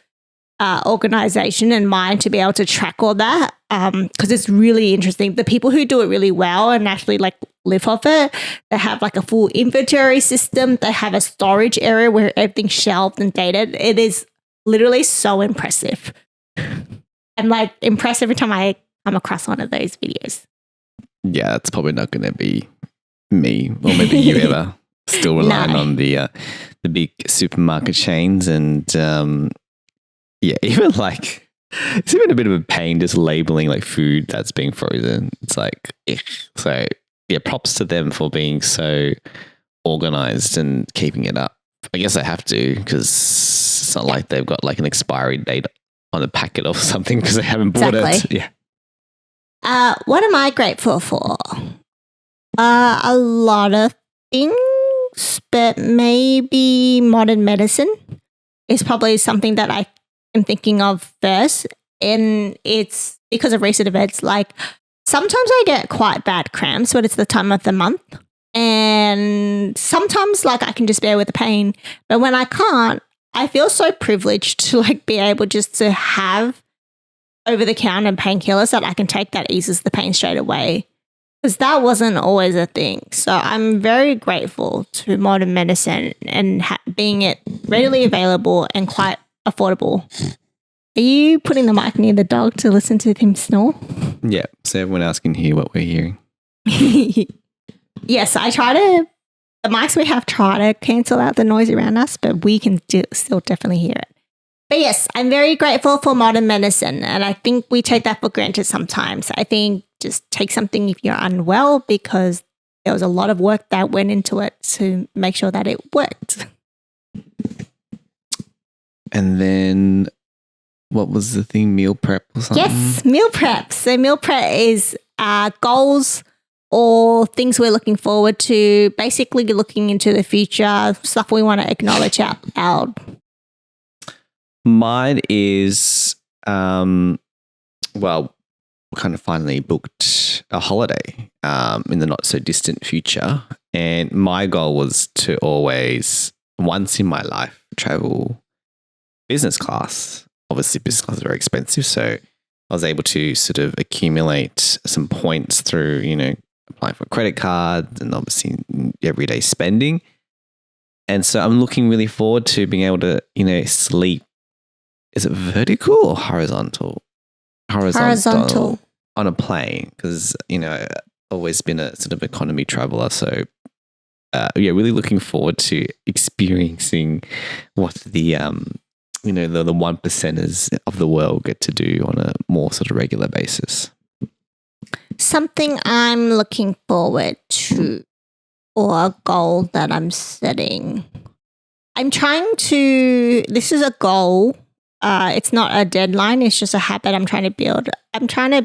organization and mind to be able to track all that because it's really interesting. The people who do it really well and actually like live off it, they have like a full inventory system. They have a storage area where everything's shelved and dated. It is literally so impressive. I'm like impressed every time I come across one of those videos. Yeah, that's probably not going to be me or maybe you ever. Still relying on the big supermarket chains and yeah, even like it's even a bit of a pain just labeling like food that's being frozen. It's like, so yeah, props to them for being so organized and keeping it up. I guess I have to because it's not like they've got like an expiry date on the packet or something because they haven't bought it. Yeah. What am I grateful for? A lot of things, but maybe modern medicine is probably something that I am thinking of first. And it's because of recent events. Like sometimes I get quite bad cramps when it's the time of the month. And sometimes like I can just bear with the pain. But when I can't, I feel so privileged to like be able just to have over-the-counter painkillers that I can take that eases the pain straight away. Because that wasn't always a thing. So I'm very grateful to modern medicine and being it readily available and quite affordable. Are you putting the mic near the dog to listen to him snore? Yeah, so everyone else can hear what we're hearing. Yes, the mics we have try to cancel out the noise around us, but we can still definitely hear it. But yes, I'm very grateful for modern medicine, and I think we take that for granted sometimes. I think just take something if you're unwell because there was a lot of work that went into it to make sure that it worked. And then what was the thing? Meal prep or something? Yes, meal prep. So meal prep is goals or things we're looking forward to, basically looking into the future, stuff we want to acknowledge out loud. Mine is, kind of finally booked a holiday in the not so distant future. And my goal was to always, once in my life, travel business class. Obviously, business class is very expensive. So I was able to sort of accumulate some points through, applying for a credit card and obviously everyday spending. And so I'm looking really forward to being able to, sleep. Is it vertical or horizontal? Horizontal. On a plane because, I've always been a sort of economy traveler. So, really looking forward to experiencing what the, the 1%ers of the world get to do on a more sort of regular basis. something I'm looking forward to or a goal that I'm setting. This is a goal. It's not a deadline. It's just a habit I'm trying to build. I'm trying to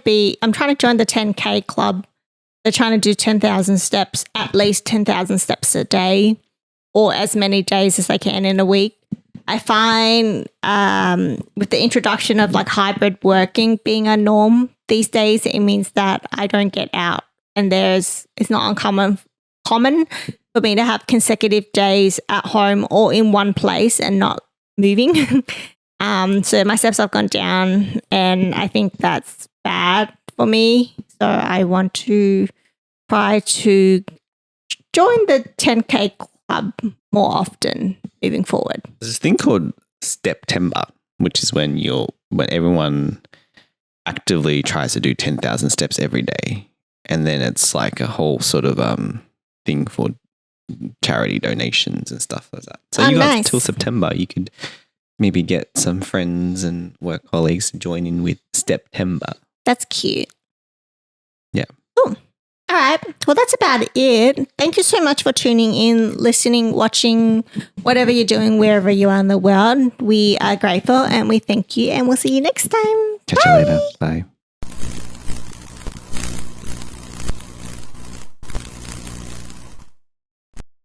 join the 10K club. They're trying to do 10,000 steps, at least 10,000 steps a day or as many days as I can in a week. I find with the introduction of like hybrid working being a norm these days, it means that I don't get out, and it's not uncommon for me to have consecutive days at home or in one place and not moving. So my steps have gone down, and I think that's bad for me. So I want to try to join the 10K club more often moving forward. There's this thing called September, which is when everyone actively tries to do 10,000 steps every day. And then it's like a whole sort of thing for charity donations and stuff like that. So you got till September, you could maybe get some friends and work colleagues to join in with September. That's cute. Yeah. Cool. All right. Well, that's about it. Thank you so much for tuning in, listening, watching, whatever you're doing, wherever you are in the world. We are grateful and we thank you, and we'll see you next time. Catch you later. Bye.